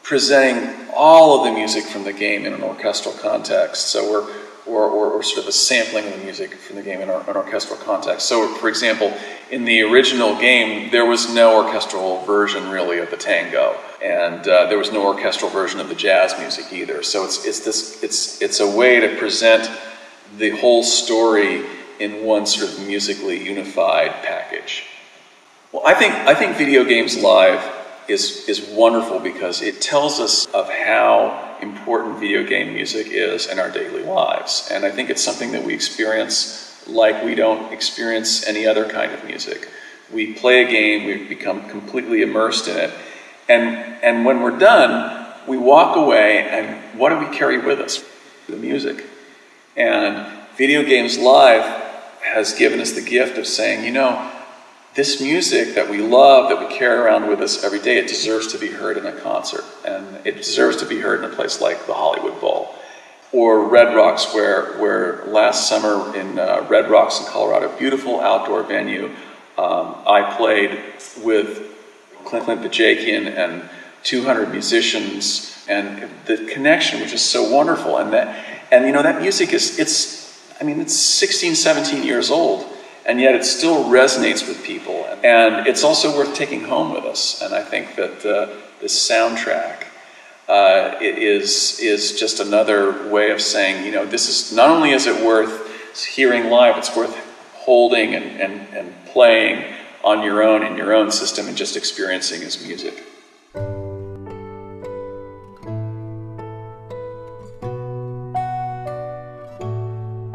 presenting all of the music from the game in an orchestral context. So we're sort of a sampling of the music from the game in an orchestral context. So, for example, in the original game, there was no orchestral version really of the tango, and there was no orchestral version of the jazz music either. So it's a way to present the whole story in one sort of musically unified package. Well, I think Video Games Live is wonderful because it tells us of how important video game music is in our daily lives. And I think it's something that we experience like we don't experience any other kind of music. We play a game, we become completely immersed in it, and when we're done, we walk away, and what do we carry with us? The music. And Video Games Live has given us the gift of saying, you know, this music that we love, that we carry around with us every day, it deserves to be heard in a concert. And it deserves to be heard in a place like the Hollywood Bowl. Or Red Rocks, where last summer in Red Rocks in Colorado, beautiful outdoor venue, I played with Clint Bajakian and 200 musicians, and the connection was just so wonderful. And you know, that music it's 16, 17 years old, and yet it still resonates with people. And it's also worth taking home with us. And I think that this soundtrack is just another way of saying, you know, this is, not only is it worth hearing live, it's worth holding and playing on your own, in your own system, and just experiencing as music.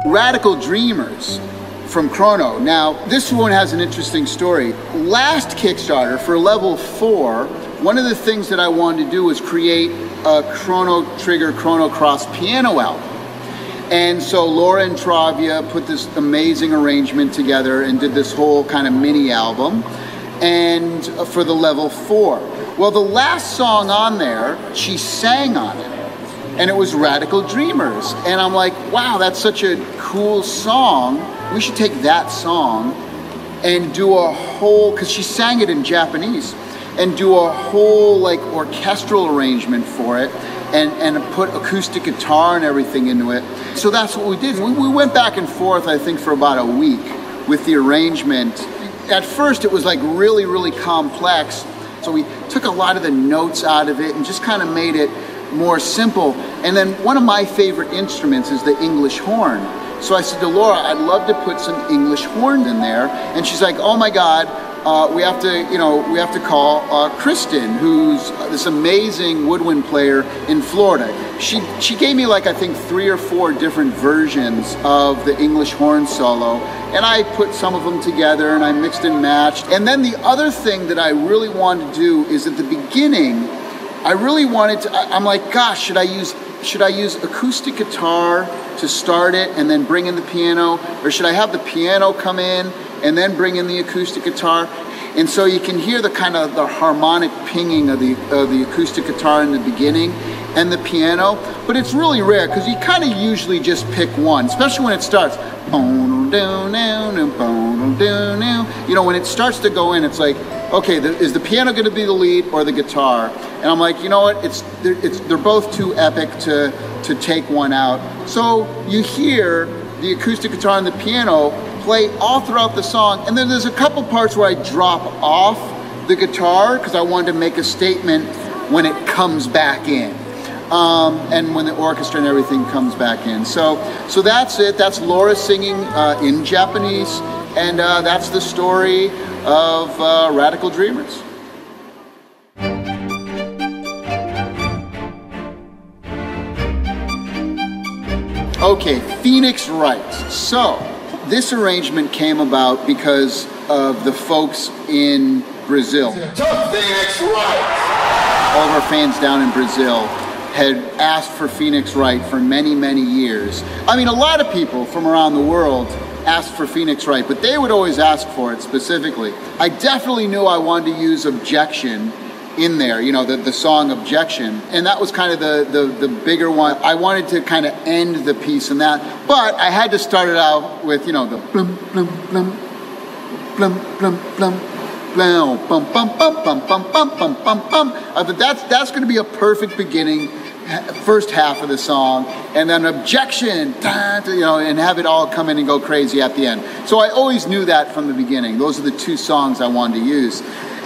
Radical Dreamers from Chrono. Now, this one has an interesting story. Last Kickstarter for level 4, one of the things that I wanted to do was create a Chrono Trigger Chrono Cross piano album. And so Laura Intravia put this amazing arrangement together and did this whole kind of mini album, and for the level 4. Well, the last song on there, she sang on it, and it was Radical Dreamers. And I'm like, wow, that's such a cool song. We should take that song and do a whole, because she sang it in Japanese, and do a whole like orchestral arrangement for it, and put acoustic guitar and everything into it. So that's what we did. We went back and forth, I think, for about a week with the arrangement. At first it was like really, really complex. So we took a lot of the notes out of it and just kind of made it more simple. And then one of my favorite instruments is the English horn. So I said to Laura, I'd love to put some English horn in there. And she's like, oh my God, we have to call Kristen, who's this amazing woodwind player in Florida. She gave me like, I think 3 or 4 different versions of the English horn solo, and I put some of them together and I mixed and matched. And then the other thing that I really wanted to do is at the beginning, I really wanted to, I'm like, gosh, should I use acoustic guitar to start it and then bring in the piano, or should I have the piano come in and then bring in the acoustic guitar? And so you can hear the kind of the harmonic pinging of the acoustic guitar in the beginning and the piano, but it's really rare because you kind of usually just pick one, especially when it starts. You know, when it starts to go in, it's like, okay, is the piano going to be the lead or the guitar? And I'm like, you know what? They're both too epic to take one out. So you hear the acoustic guitar and the piano play all throughout the song, and then there's a couple parts where I drop off the guitar because I wanted to make a statement when it comes back in, and when the orchestra and everything comes back in. So that's it. That's Laura singing in Japanese, and that's the story of Radical Dreamers. Okay, Phoenix Wright. So this arrangement came about because of the folks in Brazil. Phoenix Wright! All of our fans down in Brazil had asked for Phoenix Wright for many, many years. I mean, a lot of people from around the world asked for Phoenix Wright, but they would always ask for it specifically. I definitely knew I wanted to use Objection in there, you know, the song Objection, and that was kind of the bigger one. I wanted to kind of end the piece in that, but I had to start it out with, you know, the blum blum blum blum blum blum blum bum bum bum bum bum bum bum bum bum. I thought that's going to be a perfect beginning, first half of the song, and then Objection, you know, and have it all come in and go crazy at the end. So I always knew that from the beginning. Those are the 2 songs I wanted to use.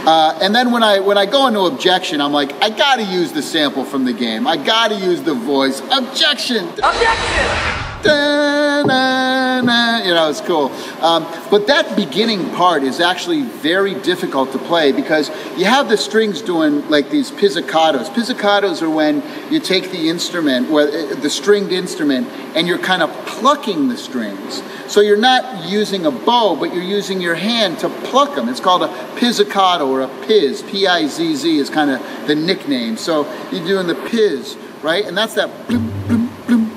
And then when I go into Objection, I'm like, I gotta use the sample from the game. I gotta use the voice. Objection! Objection! Da, na, na. You know, it's cool. But that beginning part is actually very difficult to play because you have the strings doing like these pizzicatos. Pizzicatos are when you take the instrument, the stringed instrument, and you're kind of plucking the strings. So you're not using a bow, but you're using your hand to pluck them. It's called a pizzicato or a piz. P-I-Z-Z is kind of the nickname. So you're doing the piz, right? And that's that bloom, bloom, bloom,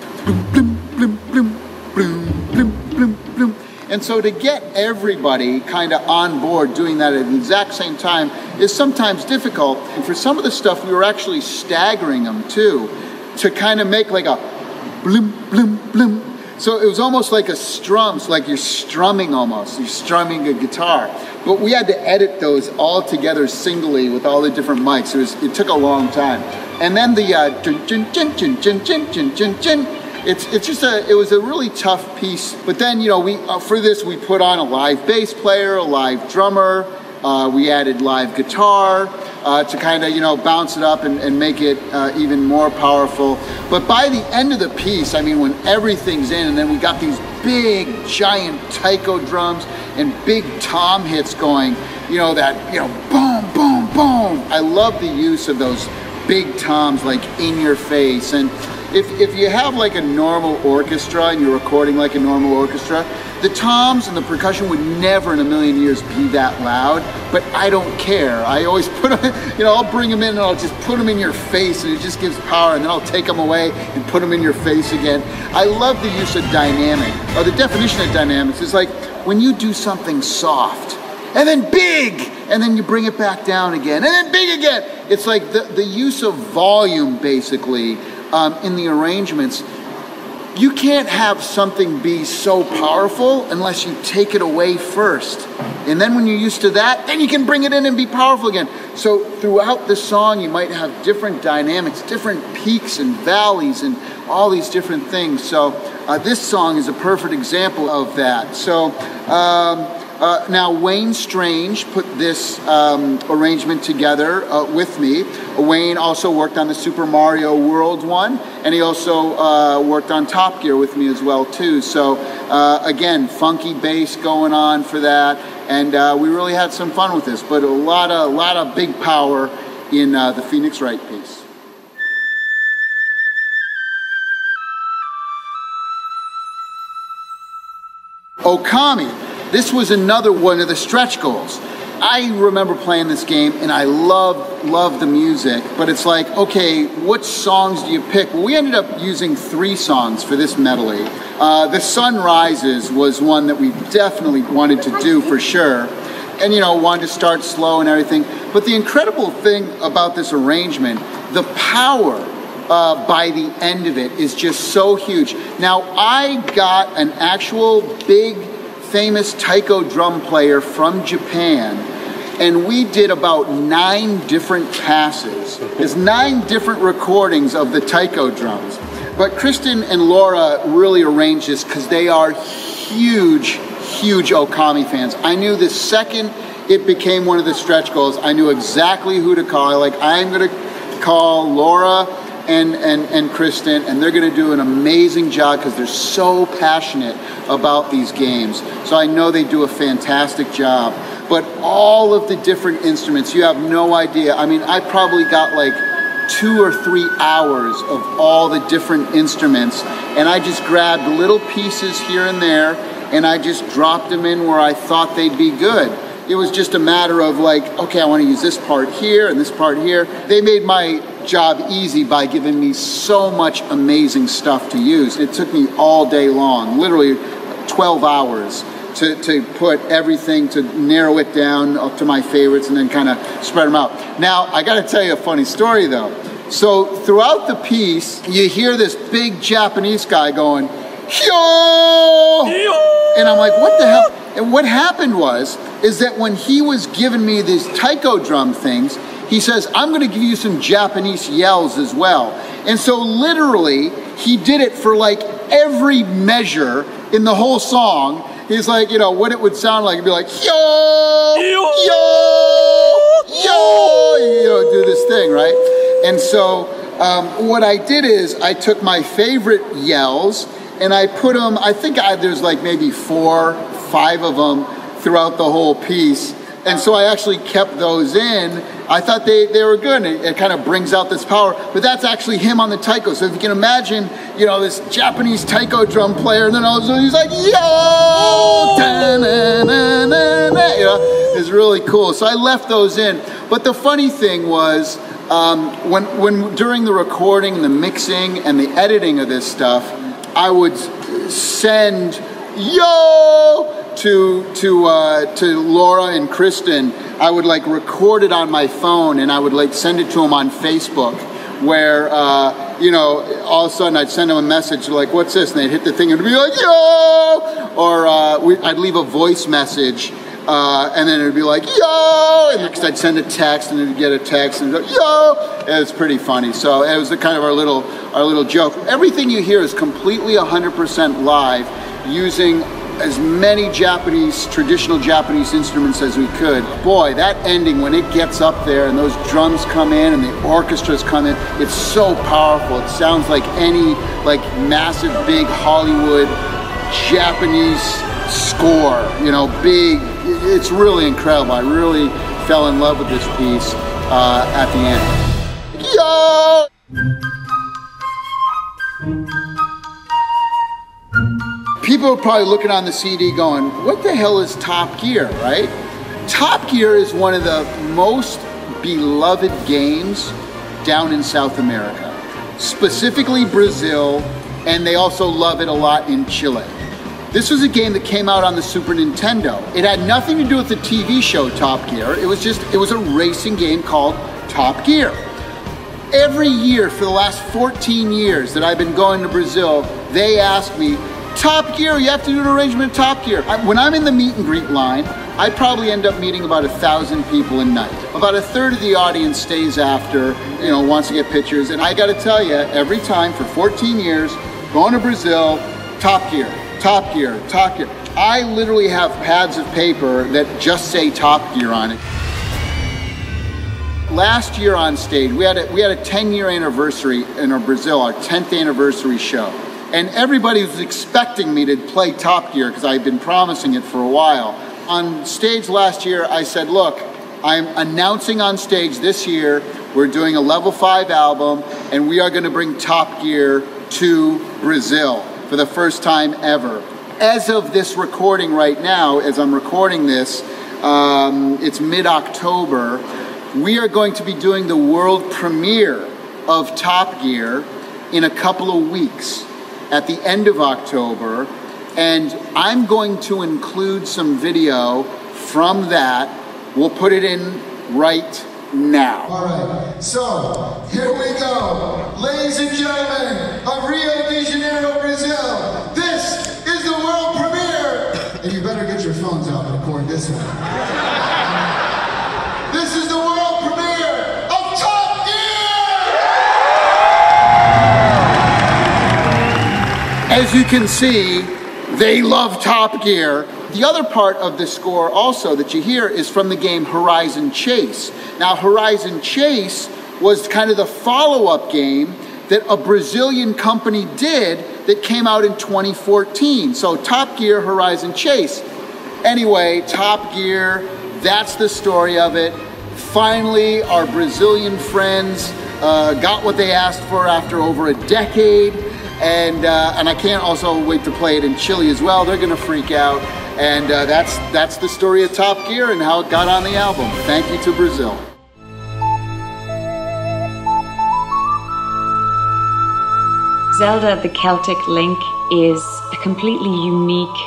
bloom, bloom, bloom, bloom, bloom, bloom, bloom, bloom. And so to get everybody kind of on board doing that at the exact same time is sometimes difficult. And for some of the stuff, we were actually staggering them too, to kind of make like a bloom, bloom, bloom. So it was almost like a strum, so like you're strumming almost. You're strumming a guitar. But we had to edit those all together singly with all the different mics. It took a long time. And then the it was a really tough piece. But then, you know, for this we put on a live bass player, a live drummer. We added live guitar to kind of, you know, bounce it up and make it even more powerful. But by the end of the piece, I mean, when everything's in, and then we got these big, giant taiko drums and big tom hits going, you know, that, you know, boom, boom, boom. I love the use of those big toms, like in your face. And if you have like a normal orchestra and you're recording like a normal orchestra, the toms and the percussion would never in a million years be that loud, but I don't care. I always put them, you know, I'll bring them in and I'll just put them in your face and it just gives power, and then I'll take them away and put them in your face again. I love the use of dynamic, or the definition of dynamics is like when you do something soft and then big, and then you bring it back down again, and then big again. It's like the use of volume basically in the arrangements you can't have something be so powerful unless you take it away first. And then when you're used to that, then you can bring it in and be powerful again. So throughout the song, you might have different dynamics, different peaks and valleys and all these different things. So this song is a perfect example of that. So now Wayne Strange put this arrangement together with me. Wayne also worked on the Super Mario World one, and he also worked on Top Gear with me as well too. So again, funky bass going on for that, and we really had some fun with this. But a lot of big power in the Phoenix Wright piece. Okami. This was another one of the stretch goals. I remember playing this game and I love the music, but it's like, okay, what songs do you pick? Well, we ended up using 3 songs for this medley. The Sun Rises was one that we definitely wanted to do for sure. And you know, wanted to start slow and everything. But the incredible thing about this arrangement, the power by the end of it is just so huge. Now, I got an actual big famous taiko drum player from Japan, and we did about 9 different passes. There's 9 different recordings of the taiko drums. But Kristen and Laura really arranged this because they are huge Okami fans. I knew the second it became one of the stretch goals, I knew exactly who to call. Like, I'm gonna call Laura and Kristen, and they're going to do an amazing job because they're so passionate about these games. So I know they do a fantastic job. But all of the different instruments, you have no idea. I mean, I probably got like 2 or 3 hours of all the different instruments, and I just grabbed little pieces here and there, and I just dropped them in where I thought they'd be good. It was just a matter of like, okay, I want to use this part here and this part here. They made my job easy by giving me so much amazing stuff to use. It took me all day long, literally 12 hours to put everything, to narrow it down up to my favorites and then kind of spread them out. Now, I got to tell you a funny story though. So throughout the piece, you hear this big Japanese guy going, "Hyo!" And I'm like, what the hell? And what happened is that when he was giving me these taiko drum things, he says, I'm going to give you some Japanese yells as well. And so literally, he did it for like every measure in the whole song. He's like, you know, what it would sound like. It'd be like, yo, yo, yo, you know, do this thing, right? And so what I did is I took my favorite yells and I put them, I think there's like maybe 4, 5 of them throughout the whole piece. And so I actually kept those in. I thought they were good. It kind of brings out this power. But that's actually him on the taiko. So if you can imagine, you know, this Japanese taiko drum player, and then all of a sudden he's like, yo! You know, it's really cool. So I left those in. But the funny thing was, when during the recording, the mixing, and the editing of this stuff, I would send yo to Laura and Kristen. I would like record it on my phone and I would like send it to them on Facebook, where you know, all of a sudden I'd send them a message like, what's this? And they'd hit the thing and it'd be like, yo! Or I'd leave a voice message and then it'd be like, yo! And next I'd send a text and it'd get a text and it'd go, yo! And it's pretty funny. So it was the kind of our little joke. Everything you hear is completely 100% live, using as many traditional Japanese instruments as we could. Boy, that ending, when it gets up there and those drums come in and the orchestras come in, it's so powerful. It sounds like any like massive, big Hollywood Japanese score, you know, big. It's really incredible. I really fell in love with this piece at the end. Yo! People are probably looking on the CD going, what the hell is Top Gear, right? Top Gear is one of the most beloved games down in South America, specifically Brazil, and they also love it a lot in Chile. This was a game that came out on the Super Nintendo. It had nothing to do with the TV show Top Gear. It was a racing game called Top Gear. Every year for the last 14 years that I've been going to Brazil, they ask me, Top Gear, you have to do an arrangement of Top Gear. When I'm in the meet and greet line, I probably end up meeting about 1,000 people a night. About a third of the audience stays after, you know, wants to get pictures. And I gotta tell you, every time for 14 years, going to Brazil, Top Gear, Top Gear, Top Gear. I literally have pads of paper that just say Top Gear on it. Last year on stage, we had a 10-year anniversary in Brazil, our 10th anniversary show. And everybody was expecting me to play Top Gear because I had been promising it for a while. On stage last year, I said, look, I'm announcing on stage this year, we're doing a level 5 album, and we are gonna bring Top Gear to Brazil for the first time ever. As of this recording right now, as I'm recording this, it's mid-October, we are going to be doing the world premiere of Top Gear in a couple of weeks at the end of October, and I'm going to include some video from that. We'll put it in right now. All right, so here we go. Ladies and gentlemen of Rio de Janeiro, Brazil, this is the world premiere. And you better get your phones out and record this one. This is the world premiere of Top Gear! As you can see, they love Top Gear. The other part of the score also that you hear is from the game Horizon Chase. Now, Horizon Chase was kind of the follow-up game that a Brazilian company did that came out in 2014. So Top Gear, Horizon Chase. Anyway, Top Gear, that's the story of it. Finally, our Brazilian friends got what they asked for after over a decade. And I can't also wait to play it in Chile as well. They're gonna freak out. And that's the story of Top Gear and how it got on the album. Thank you to Brazil. Zelda the Celtic Link is a completely unique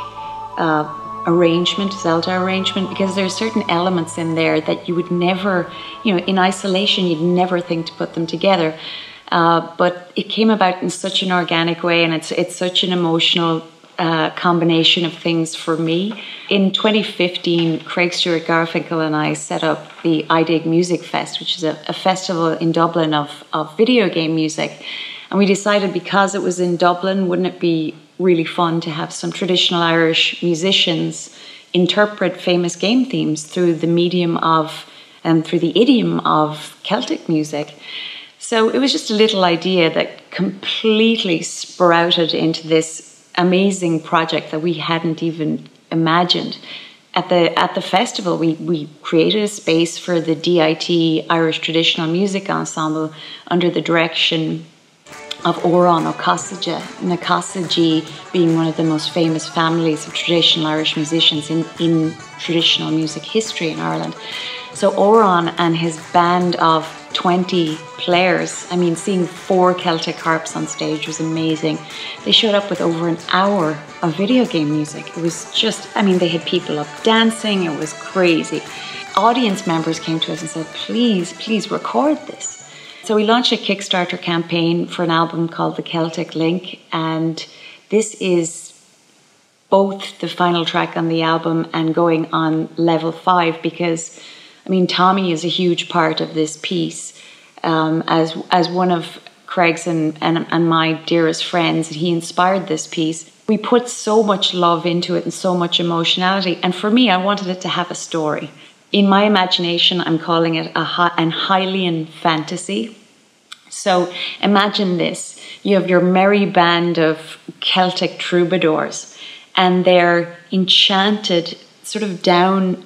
arrangement, Zelda arrangement, because there are certain elements in there that you would never, you know, in isolation, you'd never think to put them together. But it came about in such an organic way, and it's such an emotional combination of things for me. In 2015, Craig Stewart Garfinkel and I set up the I Dig Music Fest, which is a festival in Dublin of video game music. And we decided, because it was in Dublin, wouldn't it be really fun to have some traditional Irish musicians interpret famous game themes through the medium of, and through the idiom of Celtic music. So it was just a little idea that completely sprouted into this amazing project that we hadn't even imagined. At the festival, we created a space for the DIT Irish Traditional Music Ensemble under the direction of Óran Ó Cássaigh being one of the most famous families of traditional Irish musicians in traditional music history in Ireland. So Óran and his band of 20 players, I mean, seeing 4 Celtic harps on stage was amazing. They showed up with over an hour of video game music. It was just, I mean, they had people up dancing, it was crazy. Audience members came to us and said, please record this. So we launched a Kickstarter campaign for an album called The Celtic Link, and this is both the final track on the album and going on level 5, because I mean, Tommy is a huge part of this piece. As one of Craig's and my dearest friends, he inspired this piece. We put so much love into it and so much emotionality. And for me, I wanted it to have a story. In my imagination, I'm calling it an Hylian fantasy. So imagine this. You have your merry band of Celtic troubadours, and they're enchanted sort of down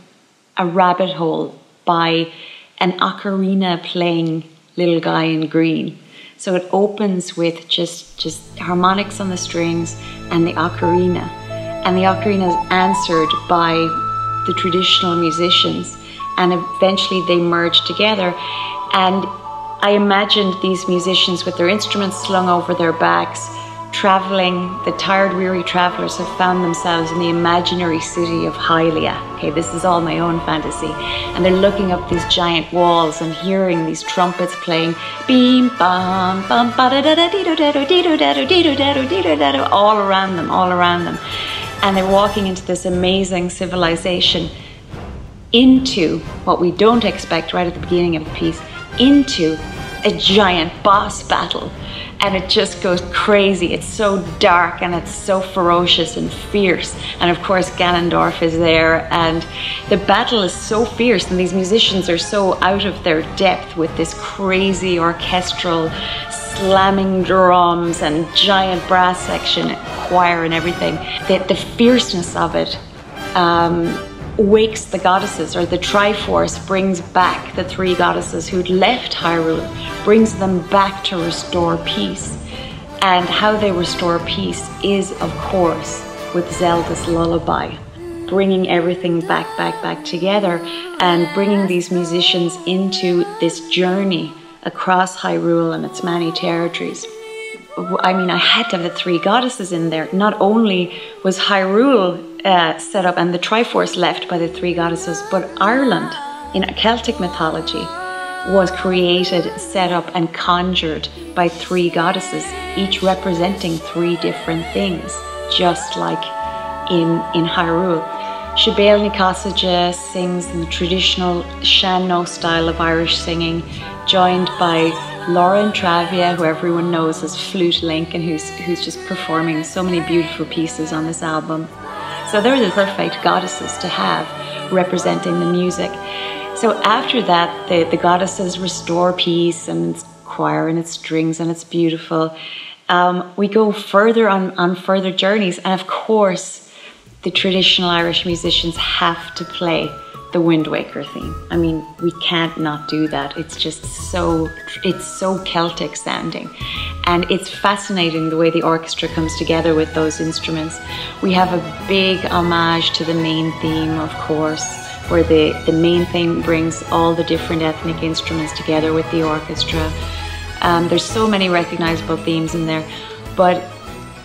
a rabbit hole by an ocarina playing little guy in green. So it opens with just harmonics on the strings and the ocarina. And the ocarina is answered by the traditional musicians, and eventually they merge together. And I imagined these musicians with their instruments slung over their backs, the tired, weary travelers have found themselves in the imaginary city of Hylia. Okay, this is all my own fantasy. And they're looking up these giant walls and hearing these trumpets playing beam, bam, bam, ba da da da dee do da do dee do da do dee do da do dee do da do, all around them, all around them. And they're walking into this amazing civilization, into what we don't expect right at the beginning of the piece, into a giant boss battle. And it just goes crazy. It's so dark and it's so ferocious and fierce. And of course Ganondorf is there, and the battle is so fierce, and these musicians are so out of their depth with this crazy orchestral slamming drums and giant brass section, choir and everything. The fierceness of it wakes the goddesses, or the Triforce brings back the three goddesses who'd left Hyrule, brings them back to restore peace. And how they restore peace is, of course, with Zelda's lullaby, bringing everything back together, and bringing these musicians into this journey across Hyrule and its many territories. I mean, I had to have the three goddesses in there. Not only was Hyrule set up and the Triforce left by the three goddesses, but Ireland, in Celtic mythology, was created, set up and conjured by three goddesses, each representing three different things, just like in Hyrule. Siobhal Ní Cossaige sings in the traditional Sean-Nós style of Irish singing, joined by Laura Intravia, who everyone knows as Flute Link, and who's just performing so many beautiful pieces on this album. So they're the perfect goddesses to have representing the music. So after that, the goddesses restore peace, and it's choir and its strings, and it's beautiful. We go further on further journeys, and of course, the traditional Irish musicians have to play the Wind Waker theme. I mean, we can't not do that. It's just it's so Celtic sounding. And it's fascinating the way the orchestra comes together with those instruments. We have a big homage to the main theme, of course, where the main theme brings all the different ethnic instruments together with the orchestra. There's so many recognizable themes in there. But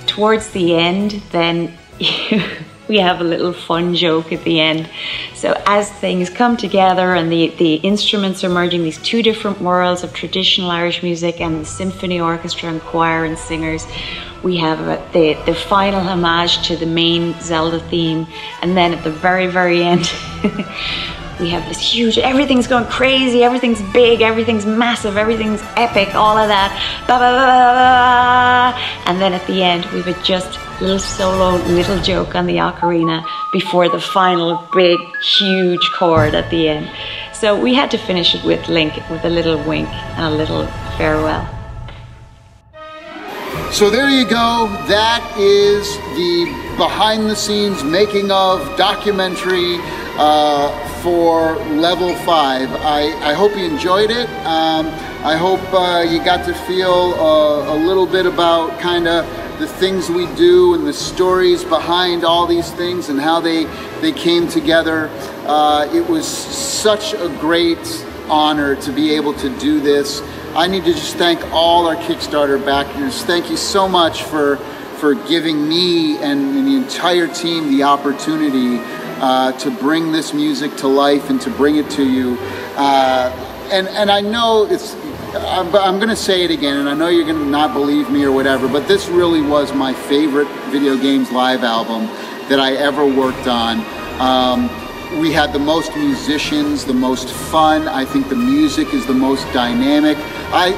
towards the end, then we have a little fun joke at the end. So as things come together and the instruments are merging, these two different worlds of traditional Irish music and the symphony orchestra and choir and singers, we have the final homage to the main Zelda theme. And then at the very, very end, we have this huge, everything's going crazy, everything's big, everything's massive, everything's epic, all of that. Ba, ba, ba, ba, ba. And then at the end, we have just little solo, little joke on the ocarina before the final big, huge chord at the end. So we had to finish it with Link, with a little wink and a little farewell. So there you go. That is the behind the scenes making of documentary for Level 5. I hope you enjoyed it. I hope you got to feel a little bit about kind of the things we do and the stories behind all these things and how they came together. It was such a great honor to be able to do this. I need to just thank all our Kickstarter backers. Thank you so much for giving me and the entire team the opportunity to bring this music to life and to bring it to you. And I know I'm going to say it again, and I know you're going to not believe me or whatever, but this really was my favorite Video Games Live album that I ever worked on. We had the most musicians, the most fun. I think the music is the most dynamic.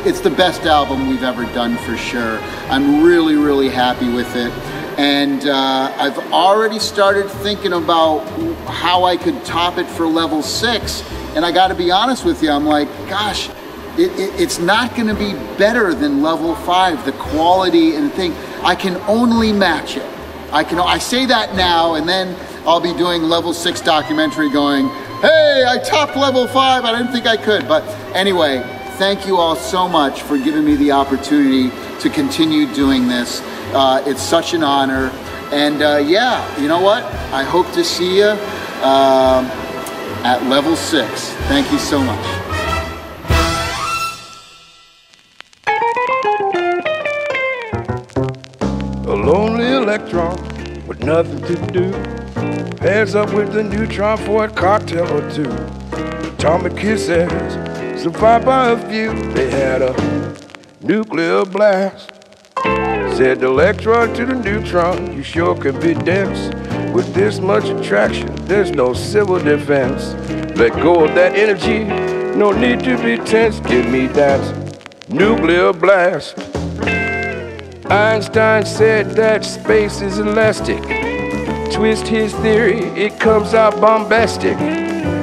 It's the best album we've ever done for sure. I'm really, really happy with it. And I've already started thinking about how I could top it for Level 6. And I got to be honest with you, I'm like, gosh, it's not going to be better than Level 5. The quality and thing, I can only match it. I say that now, and then I'll be doing Level 6 documentary going, hey, I topped Level 5, I didn't think I could. But anyway, thank you all so much for giving me the opportunity to continue doing this. It's such an honor. And yeah, you know what? I hope to see you at Level 6. Thank you so much. nothing to do. Pairs up with the neutron for a cocktail or two. Atomic kisses survived by a few. They had a nuclear blast. Said the electron to the neutron, you sure can be dense. With this much attraction, there's no civil defense. Let go of that energy, no need to be tense. Give me that nuclear blast. Einstein said that space is elastic. Twist his theory, it comes out bombastic.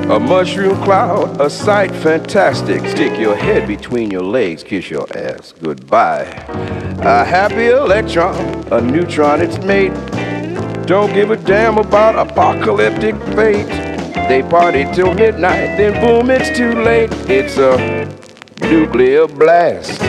A mushroom cloud, a sight fantastic. Stick your head between your legs, kiss your ass goodbye. A happy electron, a neutron its mate. Don't give a damn about apocalyptic fate. They party till midnight, then boom, it's too late. It's a nuclear blast.